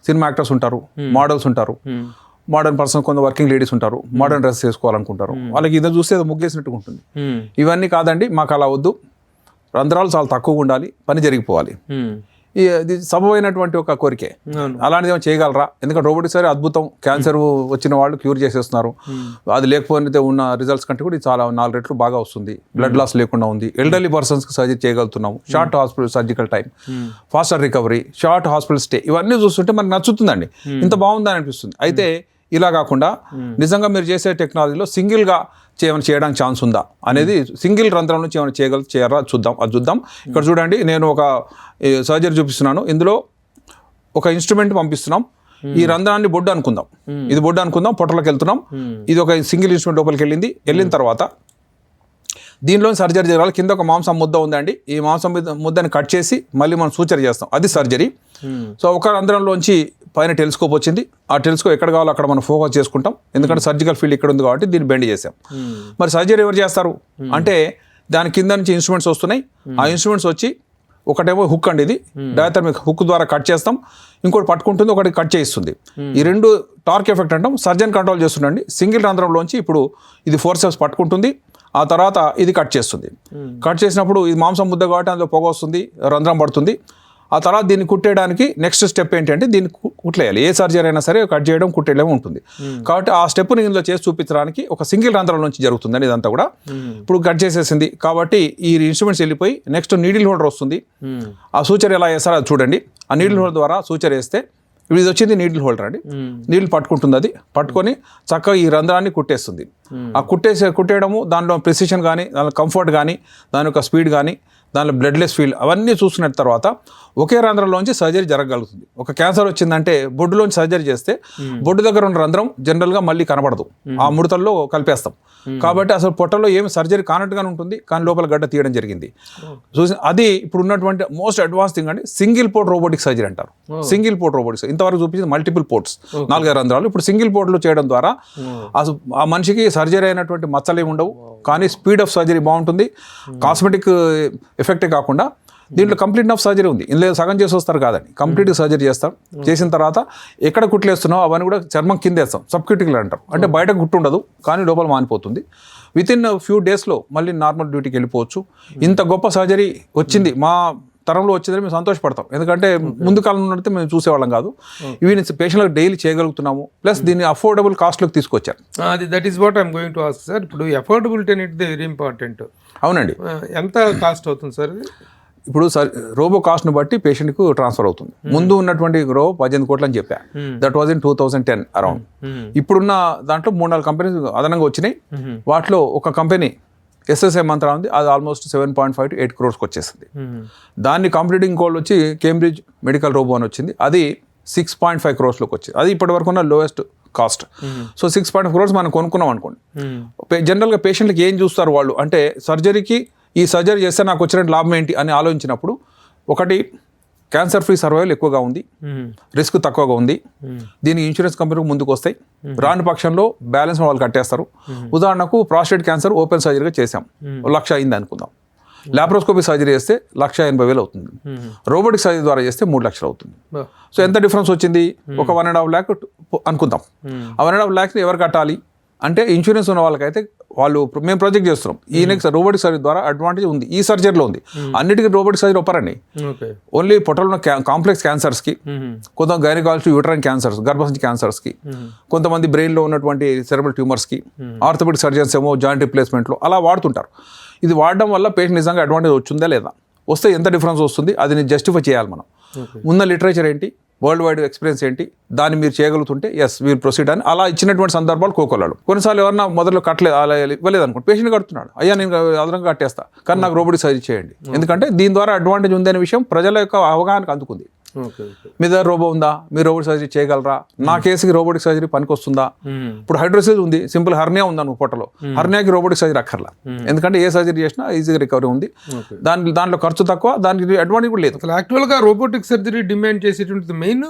సినిమా యాక్టర్స్ ఉంటారు, మోడల్స్ ఉంటారు, మోడర్న్ పర్సన్, కొంత వర్కింగ్ లేడీస్ ఉంటారు, మోడర్న్ డ్రెస్ వేసుకోవాలనుకుంటారు, వాళ్ళకి ఇది చూస్తే ముగ్గేసినట్టుగా ఉంటుంది. ఇవన్నీ కాదండి, మాకు అలా వద్దు, రంధ్రాలు చాలా తక్కువగా ఉండాలి, పని జరిగిపోవాలి. ఇది సబమైనటువంటి ఒక కోరికే. అలాంటిది ఏమో చేయగలరా? ఎందుకంటే రోబోటిక్ సర్జరీ అద్భుతం, క్యాన్సర్ వచ్చిన వాళ్ళు క్యూర్ చేసేస్తున్నారు. అది లేకపోతే ఉన్న రిజల్ట్స్ కంటే కూడా ఇది చాలా 4 రెట్లు బాగా వస్తుంది. బ్లడ్ లాస్ లేకుండా ఉంది. ఎల్డర్లీ పర్సన్స్కి సర్జరీ చేయగలుగుతున్నాము. Short hospital surgical time, faster recovery, short hospital stay, ఇవన్నీ చూస్తుంటే మనకు నచ్చుతుందండి. ఇంత బాగుందని అనిపిస్తుంది. అయితే ఇలా కాకుండా నిజంగా మీరు చేసే టెక్నాలజీలో సింగిల్గా ఏమైనా చేయడానికి ఛాన్స్ ఉందా అనేది, సింగిల్ రంధ్రం నుంచి ఏమైనా చేయరా చూద్దాం. అది చూద్దాం. ఇక్కడ చూడండి, నేను ఒక సర్జరీ చూపిస్తున్నాను. ఇందులో ఒక ఇన్స్ట్రుమెంట్ పంపిస్తున్నాం. ఈ రంధ్రాన్ని బొడ్డు అనుకుందాం, ఇది బొడ్డు అనుకుందాం, పొట్టలోకి వెళ్తున్నాం. ఇది ఒక సింగిల్ ఇన్స్ట్రుమెంట్ లోపలికి వెళ్ళిన తర్వాత దీనిలో సర్జరీ జరగాలి. కింద ఒక మాంసం ముద్ద ఉందండి. ఈ మాంసం ముద్దని కట్ చేసి మళ్ళీ మనం సూచర్ చేస్తాం, అది సర్జరీ. సో ఒక రంధ్రంలోంచి పైన టెలిస్కోప్ వచ్చింది. ఆ టెలిస్కోప్ ఎక్కడ కావాలో అక్కడ మనం ఫోకస్ చేసుకుంటాం. ఎందుకంటే సర్జికల్ ఫీల్డ్ ఇక్కడ ఉంది కాబట్టి దీన్ని బెండ్ చేసాం. మరి సర్జరీ ఎవరు చేస్తారు అంటే దాని కింద నుంచి ఇన్స్ట్రుమెంట్స్ వస్తున్నాయి. ఆ ఇన్స్ట్రుమెంట్స్ వచ్చి ఒకటేమో హుక్ అండి, ఇది డయాథర్మిక్ హుక్ ద్వారా కట్ చేస్తాం. ఇంకోటి పట్టుకుంటుంది, ఒకటి కట్ చేయిస్తుంది. ఈ రెండు టార్క్ ఎఫెక్ట్ అంటాం. సర్జన్ కంట్రోల్ చేస్తుండండి. సింగిల్ రంధ్రంలోంచి ఇప్పుడు ఇది ఫోర్సెప్స్ పట్టుకుంటుంది. ఆ తర్వాత ఇది కట్ చేస్తుంది. కట్ చేసినప్పుడు ఇది మాంసం ముద్ద కాబట్టి అందులో పొగ వస్తుంది, రంధ్రం పడుతుంది. ఆ తర్వాత దీన్ని కుట్టేయడానికి నెక్స్ట్ స్టెప్ ఏంటంటే దీన్ని కుట్లేయాలి. ఏ సర్జరీ అయినా సరే కట్ చేయడం, కుట్టేయడం ఉంటుంది. కాబట్టి ఆ స్టెప్ని ఇందులో చేసి చూపించడానికి ఒక సింగిల్ రంధ్రం నుంచి జరుగుతుందని ఇదంతా కూడా. ఇప్పుడు కట్ చేసేసింది కాబట్టి ఈ ఇన్స్ట్రుమెంట్స్ వెళ్ళిపోయి నెక్స్ట్ నీడిల్ హోల్డర్ వస్తుంది. ఆ సూచర్ ఎలా వేస్తారో అది చూడండి. ఆ నీడిల్ హోల్డర్ ద్వారా సూచర్ వేస్తే ఇది వచ్చింది నీడిల్ హోల్డర్ అండి. నీళ్ళు పట్టుకుంటుంది, అది పట్టుకొని చక్కగా ఈ రంధ్రాన్ని కుట్టేస్తుంది. ఆ కుట్టేయడము, దానిలో ప్రిసిషన్ కానీ, దానిలో కంఫర్ట్ కానీ, దాని యొక్క స్పీడ్ కానీ, దానిలో బ్లడ్లెస్ ఫీల్ అవన్నీ చూసుకున్న తర్వాత ఒకే రంధ్రంలోంచి సర్జరీ జరగగలుగుతుంది. ఒక క్యాన్సర్ వచ్చిందంటే బొడ్డులోంచి సర్జరీ చేస్తే బొడ్డు దగ్గర ఉన్న రంధ్రం జనరల్గా మళ్ళీ కనబడదు, ఆ ముడతల్లో కలిపేస్తాం. కాబట్టి అసలు పొట్టలో ఏమి సర్జరీ కానట్టుగానే ఉంటుంది, కానీ లోపల గడ్డ తీయడం జరిగింది. చూసి అది ఇప్పుడు ఉన్నటువంటి మోస్ట్ అడ్వాన్స్ థింగ్ అండి, సింగిల్ పోర్ట్ రోబోటిక్ సర్జరీ అంటారు. సింగిల్ పోర్ట్ రోబోటిక్స్ ఇంతవరకు చూపించింది మల్టిపుల్ పోర్ట్స్, 4 రంధ్రాలు. ఇప్పుడు సింగిల్ పోర్ట్లో చేయడం ద్వారా అసలు ఆ మనిషికి సర్జరీ అయినటువంటి మచ్చలేమి ఉండవు, కానీ స్పీడ్ ఆఫ్ సర్జరీ బాగుంటుంది. కాస్మెటిక్ ఎఫెక్టే కాకుండా దీంట్లో కంప్లీట్ ఆఫ్ సర్జరీ ఉంది. ఇందులో సగం చేసి వస్తారు కాదండి, కంప్లీట్గా సర్జరీ చేస్తాం. చేసిన తర్వాత ఎక్కడ కుట్లేస్తున్నావు అవన్నీ కూడా చర్మం కింద వేస్తాం, సబ్క్యూటికల్ అంటారు. అంటే బయట గుట్టు ఉండదు, కానీ లోపల మానిపోతుంది. వితిన్ ఫ్యూ డేస్లో మళ్ళీ నార్మల్ డ్యూటీకి వెళ్ళిపోవచ్చు. ఇంత గొప్ప సర్జరీ వచ్చింది, మా తరంలో వచ్చిందని మేము సంతోషపడతాం. ఎందుకంటే ముందు కాలంలో అయితే మేము చూసేవాళ్ళం కాదు. ఇవి పేషెంట్లకు డైలీ చేయగలుగుతున్నాము. ప్లస్ దీన్ని అఫోర్డబుల్ కాస్ట్లోకి తీసుకొచ్చారు. That is what I'm going to ask sir. ఇప్పుడు అఫోర్డబిలిటీ అనేది వెరీ ఇంపార్టెంట్. అవునండి. ఎంత కాస్ట్ అవుతుంది సార్ ఇది? ఇప్పుడు రోబో కాస్ట్ను బట్టి పేషెంట్కు ట్రాన్స్ఫర్ అవుతుంది. ముందు ఉన్నటువంటి రోబో 18 కోట్లు అని చెప్పా, దట్ వాజ్ ఇన్ 2010 అరౌండ్. ఇప్పుడున్న దాంట్లో 3-4 కంపెనీస్ అదనంగా వచ్చినాయి. వాటిలో ఒక కంపెనీ SSI మంత్రా ఉంది, అది ఆల్మోస్ట్ 7.5 to 8 crores వచ్చేసింది. దాన్ని కంప్లీటింగ్ కోడ్ వచ్చి కేంబ్రిడ్జ్ మెడికల్ రోబో అని వచ్చింది, అది 6.5 crores వచ్చింది. అది ఇప్పటి వరకు ఉన్న లోయెస్ట్ కాస్ట్. సో 6.5 crores మనం కొనుక్కున్నాం అనుకోండి. జనరల్గా పేషెంట్కి ఏం చూస్తారు వాళ్ళు అంటే, సర్జరీకి ఈ సర్జరీ చేస్తే నాకు వచ్చిన లాభం ఏంటి అని ఆలోచించినప్పుడు, ఒకటి క్యాన్సర్ ఫ్రీ సర్వైవల్ ఎక్కువగా ఉంది, రిస్క్ తక్కువగా ఉంది, దీనికి ఇన్సూరెన్స్ కంపెనీకి ముందుకు వస్తాయి, రాని పక్షంలో బ్యాలెన్స్ వాళ్ళు కట్టేస్తారు. ఉదాహరణకు ప్రాస్టేట్ క్యాన్సర్ ఓపెన్ సర్జరీగా చేసాం, 1,00,000 అయింది అనుకుందాం. లాప్రోస్కోపీ సర్జరీ చేస్తే 1,80,000 అవుతుంది. రోబోటిక్ సర్జరీ ద్వారా చేస్తే 3 లక్షలు అవుతుంది. సో ఎంత డిఫరెన్స్ వచ్చింది? ఒక 1.5 lakh అనుకుందాం. ఆ 1.5 lakhs ఎవరు కట్టాలి అంటే, ఇన్సూరెన్స్ ఉన్న వాళ్ళకైతే వాళ్ళు మేము ప్రొజెక్ట్ చేస్తున్నాం. ఈ నెక్స్ట్ రోబోటిక్ సర్జరీ ద్వారా అడ్వాంటేజ్ ఉంది, ఈ సర్జరీలో ఉంది. అన్నిటికీ రోబోటిక్ సర్జరీ ఒప్పరండి. ఓన్లీ పొట్టలో కాంప్లెక్స్ క్యాన్సర్స్కి, కొంత గైనకాలజిస్ట్ యూటరైన్ క్యాన్సర్స్, గర్భసంచి క్యాన్సర్స్కి, కొంతమంది బ్రెయిన్లో ఉన్నటువంటి సెరెబ్రల్ ట్యూమర్స్కి, ఆర్థోపెడిక్ సర్జన్స్ ఏమో జాయింట్ రిప్లేస్మెంట్లో అలా వాడుతుంటారు. ఇది వాడడం వల్ల పేషెంట్ నిజంగా అడ్వాంటేజ్ వచ్చిందా లేదా, వస్తే ఎంత డిఫరెన్స్ వస్తుంది, అది జస్టిఫై చేయాలి మనం. ఉన్న లిటరేచర్ ఏంటి, వరల్డ్ వైడ్ ఎక్స్పీరియన్స్ ఏంటి, దాన్ని మీరు చేయగలుగుతుంటే ఎస్ వీల్ ప్రొసీడ్ అని అలా ఇచ్చినటువంటి సందర్భాలు కోకొల్లాడు. కొన్నిసార్లు ఎవరన్నా మొదలు కట్టలేదు, అలా ఇవ్వలేదు అనుకోండి, పేషెంట్ కడుతున్నాడు, అయ్యా నేను అదనంగా కట్టేస్తా కానీ నాకు రోబోటిక్ సర్జరీ చేయండి. ఎందుకంటే దీని ద్వారా అడ్వాంటేజ్ ఉందనే విషయం ప్రజల యొక్క అవగాహనకు అందుకుంది. మీ దగ్గర రోబో ఉందా, మీరు రోబోటిక్ సర్జరీ చేయగలరా, నా కేసుకి రోబోటిక్ సర్జరీ పనికి వస్తుందా. ఇప్పుడు హైడ్రోసిస్ ఉంది, సింపుల్ హర్నియా ఉందా నువ్వు పొట్టలో, హర్నియాకి రోబోటిక్ సర్జరీ అక్కర్లా. ఎందుకంటే ఏ సర్జరీ చేసినా ఈజీగా రికవరీ ఉంది, దాంట్లో ఖర్చు తక్కువ, దానికి అడ్వాంటేజ్ కూడా లేదు. యాక్చువల్గా రోబోటిక్ సర్జరీ డిమాండ్ చేసేటువంటి మెయిన్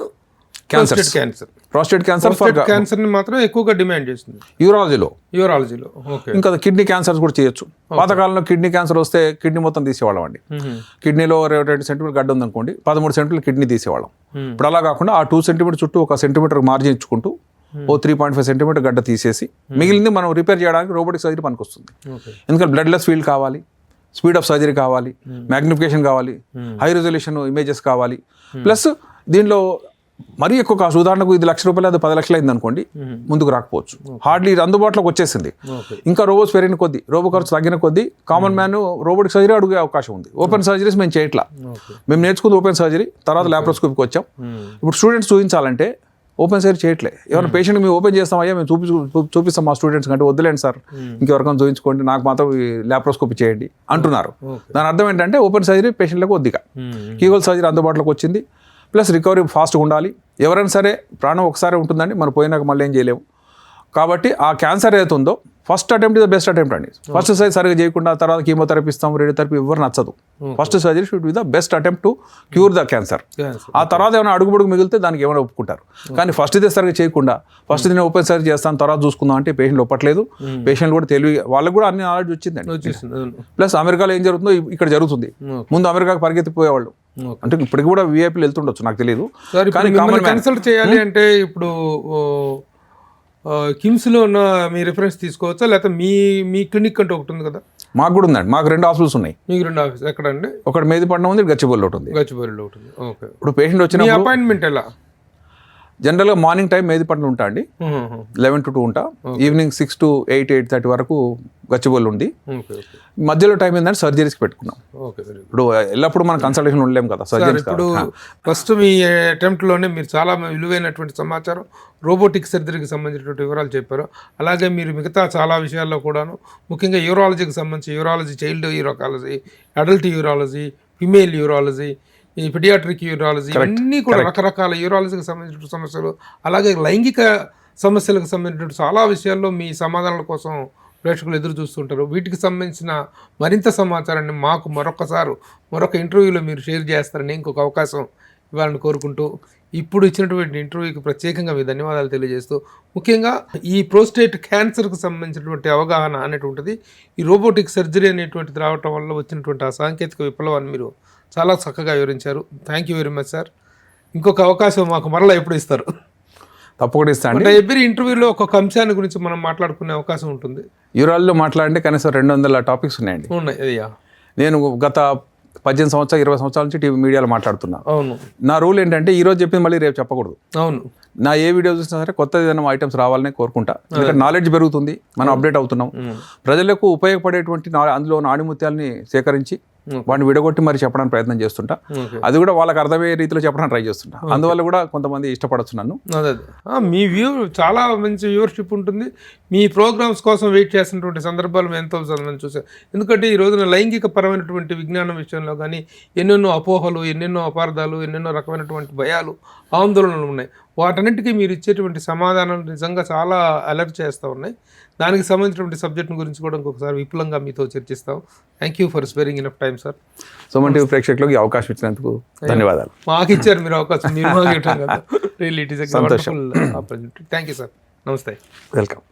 ప్రాస్టేట్ క్యాన్సర్ ని మాత్రం ఎక్కువగా డిమాండ్ చేస్తుంది. యూరాలజీలో ఇంకా కిడ్నీ క్యాన్సర్స్ కూడా చేయొచ్చు. పాతకాలంలో కిడ్నీ క్యాన్సర్ వస్తే కిడ్నీ మొత్తం తీసేవాళ్ళం అండి. కిడ్నీలో 2 సెంటీమీటర్ గడ్డ ఉందనుకోండి, 13 సెంటీమీటర్ కిడ్నీ తీసేవాళ్ళం. ఇప్పుడు అలా కాకుండా ఆ 2 సెంటీమీటర్ చుట్టూ 1 సెంటీమీటర్ మార్జిన్ ఇచ్చుకుంటూ 3.5 సెంటీమీటర్ గడ్డ తీసేసి మిగిలింది మనం రిపేర్ చేయడానికి రోబోటిక్ సర్జరీ పనికి వస్తుంది. ఎందుకంటే బ్లడ్లెస్ ఫీల్డ్ కావాలి, స్పీడ్ ఆఫ్ సర్జరీ కావాలి, మ్యాగ్నిఫికేషన్ కావాలి, హై రెజల్యూషన్ ఇమేజెస్ కావాలి, ప్లస్ దీనిలో మరీ ఎక్కువ కాస్ట్. ఉదాహరణకు ఇది ₹1,00,000 అది 10 లక్షలు అయింది అనుకోండి, ముందుకు రాకపోవచ్చు. హార్డ్లీ ఇది అందుబాటులోకి వచ్చేసింది. ఇంకా రోబోట్స్ పెరిగిన కొద్దీ, రోబో ఖర్చు తగ్గిన కొద్దీ కామన్ మ్యాన్ రోబోటిక్ సర్జరీ అడిగే అవకాశం ఉంది. ఓపెన్ సర్జరీస్ మేము చేయట్లా, మేము నేర్చుకుంది ఓపెన్ సర్జరీ, తర్వాత ల్యాప్రోస్కోపీకి వచ్చాం. ఇప్పుడు స్టూడెంట్స్ చూపించాలంటే ఓపెన్ సర్జరీ చేయట్లే. ఏమైనా పేషెంట్ మేము ఓపెన్ చేస్తామయ్యా, మేము చూపిస్తాం మా స్టూడెంట్స్ కంటే, వద్దులేండి సార్ ఇంకెవరికైనా చూపించుకోండి, నాకు మాత్రం ల్యాప్రోస్కోపీ చేయండి అంటున్నారు. దాని అర్థం ఏంటంటే ఓపెన్ సర్జరీ పేషెంట్లకు వద్దిగా. కీహోల్ సర్జరీ అందుబాటులోకి వచ్చింది, ప్లస్ రికవరీ ఫాస్ట్గా ఉండాలి. ఎవరైనా సరే ప్రాణం ఒకసారి ఉంటుందండి, మనం పోయినాక మళ్ళీ ఏం చేయలేము. కాబట్టి ఆ క్యాన్సర్ ఏదైతే ఉందో first attempt is the best attempt అండి. ఫస్ట్ సర్జరీ సరిగ్గా చేయకుండా తర్వాత కీమోథెరపీ ఇస్తాం, రేడియోథెరపీ ఎవరు నచ్చదు. First surgery should be the best attempt to cure the cancer. ఆ తర్వాత ఏమైనా అడుగుబడుగు మిగిలితే దానికి ఏమైనా ఒప్పుకుంటారు. కానీ ఫస్ట్ ఇదే సరిగ్గా చేయకుండా ఫస్ట్ నేను ఓపెన్ సర్జరీ చేస్తాను తర్వాత చూసుకుందాం అంటే పేషెంట్ ఒప్పట్లేదు. పేషెంట్ కూడా తెలివి, వాళ్ళకి కూడా అన్ని నాలెడ్జ్ వచ్చిందండి. ప్లస్ అమెరికాలో ఏం జరుగుతుందో ఇక్కడ జరుగుతుంది. ముందు అమెరికాకి పరిగెత్తిపోయేవాళ్ళు, అంటే ఇప్పటికి కూడా వీఐపీలు వెళ్తుండొచ్చు నాకు తెలియదు. కానీ కన్సల్ట్ చేయాలి అంటే ఇప్పుడు కిమ్స్లో ఉన్న మీ రిఫరెన్స్ తీసుకోవచ్చా, లేకపోతే మీ క్లినిక్ అంటే ఒకటి ఉంది కదా? మాకు కూడా ఉందండి, మాకు 2 హాస్పిటల్స్ ఉన్నాయి. మీకు 2 ఆఫీస్ ఎక్కడండి? ఒకటి మేదిపట్నం ఉంది, గచ్చిబౌలిలో ఉంటుంది. గచ్చిబౌలిలో ఉంటుంది. ఓకే. ఇప్పుడు పేషెంట్ వచ్చిన అపాయింట్మెంట్ ఎలా? జనరల్గా మార్నింగ్ టైం మేదిపట్నం ఉంటా అండి, 11 to 2 ఉంటా. ఈవినింగ్ 6 to 8, 8:30 వరకు గచ్చిబౌలి ఉంది. మధ్యలో టైం ఏంటంటే సర్జరీస్కి పెట్టుకున్నాం. ఇప్పుడు ఎల్లప్పుడు మనం కన్సల్టేషన్ ఉండలేము కదా సర్జరీస్. ఇప్పుడు ఫస్ట్ మీ అటెంప్ట్లోనే మీరు చాలా విలువైనటువంటి సమాచారం రోబోటిక్ సర్జరీకి సంబంధించినటువంటి వివరాలు చెప్పారు. అలాగే మీరు మిగతా చాలా విషయాల్లో కూడాను, ముఖ్యంగా యూరాలజీకి సంబంధించి urology, child urology, adult urology, female urology, ఈ పిడియాట్రిక్ యూరాలజీ, అన్నీ కూడా రకరకాల యూరాలజీకి సంబంధించిన సమస్యలు, అలాగే లైంగిక సమస్యలకు సంబంధించిన చాలా విషయాల్లో మీ సమాధానాల కోసం ప్రేక్షకులు ఎదురు చూస్తుంటారు. వీటికి సంబంధించిన మరింత సమాచారాన్ని మాకు మరొక ఇంటర్వ్యూలో మీరు షేర్ చేస్తారని ఇంకొక అవకాశం ఇవ్వాలని కోరుకుంటూ, ఇప్పుడు ఇచ్చినటువంటి ఇంటర్వ్యూకి ప్రత్యేకంగా మీ ధన్యవాదాలు తెలియజేస్తూ, ముఖ్యంగా ఈ ప్రోస్టేట్ క్యాన్సర్కి సంబంధించినటువంటి అవగాహన అనేటువంటిది ఈ రోబోటిక్ సర్జరీ అనేటువంటిది రావటం వల్ల వచ్చినటువంటి ఆ సాంకేతిక విప్లవాన్ని మీరు చాలా చక్కగా వివరించారు. Thank you very much sir. ఇంకొక అవకాశం మాకు మరలా ఎప్పుడు ఇస్తారు? తప్పకుండా ఇస్తాను. అంటే ఎవ్రీ ఇంటర్వ్యూలో ఒక్కొక్క అంశాన్ని గురించి మనం మాట్లాడుకునే అవకాశం ఉంటుంది. యూరాల్లో మాట్లాడంటే కనీసం 200 టాపిక్స్ ఉన్నాయండి. ఉన్నాయి. నేను గత 18 సంవత్సరాలు 20 సంవత్సరాల నుంచి టీవీ మీడియాలో మాట్లాడుతున్నా. అవును. నా రూల్ ఏంటంటే ఈ రోజు చెప్పింది మళ్ళీ రేపు చెప్పకూడదు. అవును. నా ఏ వీడియో చూసినా సరే కొత్త ఏదైనా ఐటమ్స్ రావాలని కోరుకుంటా. ఎందుకంటే నాలెడ్జ్ పెరుగుతుంది, మనం అప్డేట్ అవుతున్నాం. ప్రజలకు ఉపయోగపడేటువంటి అందులో ఆణిముత్యాలని సేకరించి వాడిని విడగొట్టి మరి చెప్పడానికి ప్రయత్నం చేస్తుంటా. అది కూడా వాళ్ళకి అర్థమయ్యే రీతిలో చెప్పడానికి ట్రై చేస్తుంటా. అందువల్ల కూడా కొంతమంది ఇష్టపడచ్చు నన్ను. మీ వ్యూ చాలా మంచి వ్యూవర్షిప్ ఉంటుంది. మీ ప్రోగ్రామ్స్ కోసం వెయిట్ చేసినటువంటి సందర్భాలు మేము ఎంతో చూసాం. ఎందుకంటే ఈ రోజున లైంగిక పరమైనటువంటి విజ్ఞానం విషయంలో కానీ ఎన్నెన్నో అపోహలు, ఎన్నెన్నో అపార్థాలు, ఎన్నెన్నో రకమైనటువంటి భయాలు, ఆందోళనలు ఉన్నాయి. వాటన్నిటికీ మీరు ఇచ్చేటువంటి సమాధానాలు నిజంగా చాలా అలర్ట్ చేస్తూ ఉన్నాయి. దానికి సంబంధించినటువంటి సబ్జెక్ట్ గురించి కూడా ఇంకొకసారి విపులంగా మీతో చర్చిస్తాం. Thank you for sparing enough time sir. Suman TV ప్రేక్షకులకు ఈ అవకాశం ఇచ్చినందుకు ధన్యవాదాలు. మాకు ఇచ్చారు మీరు అవకాశం, మీరు మాకు ఇవ్వటం కదా. Really it is a wonderful opportunity. Thank you sir. నమస్తే. వెల్కమ్.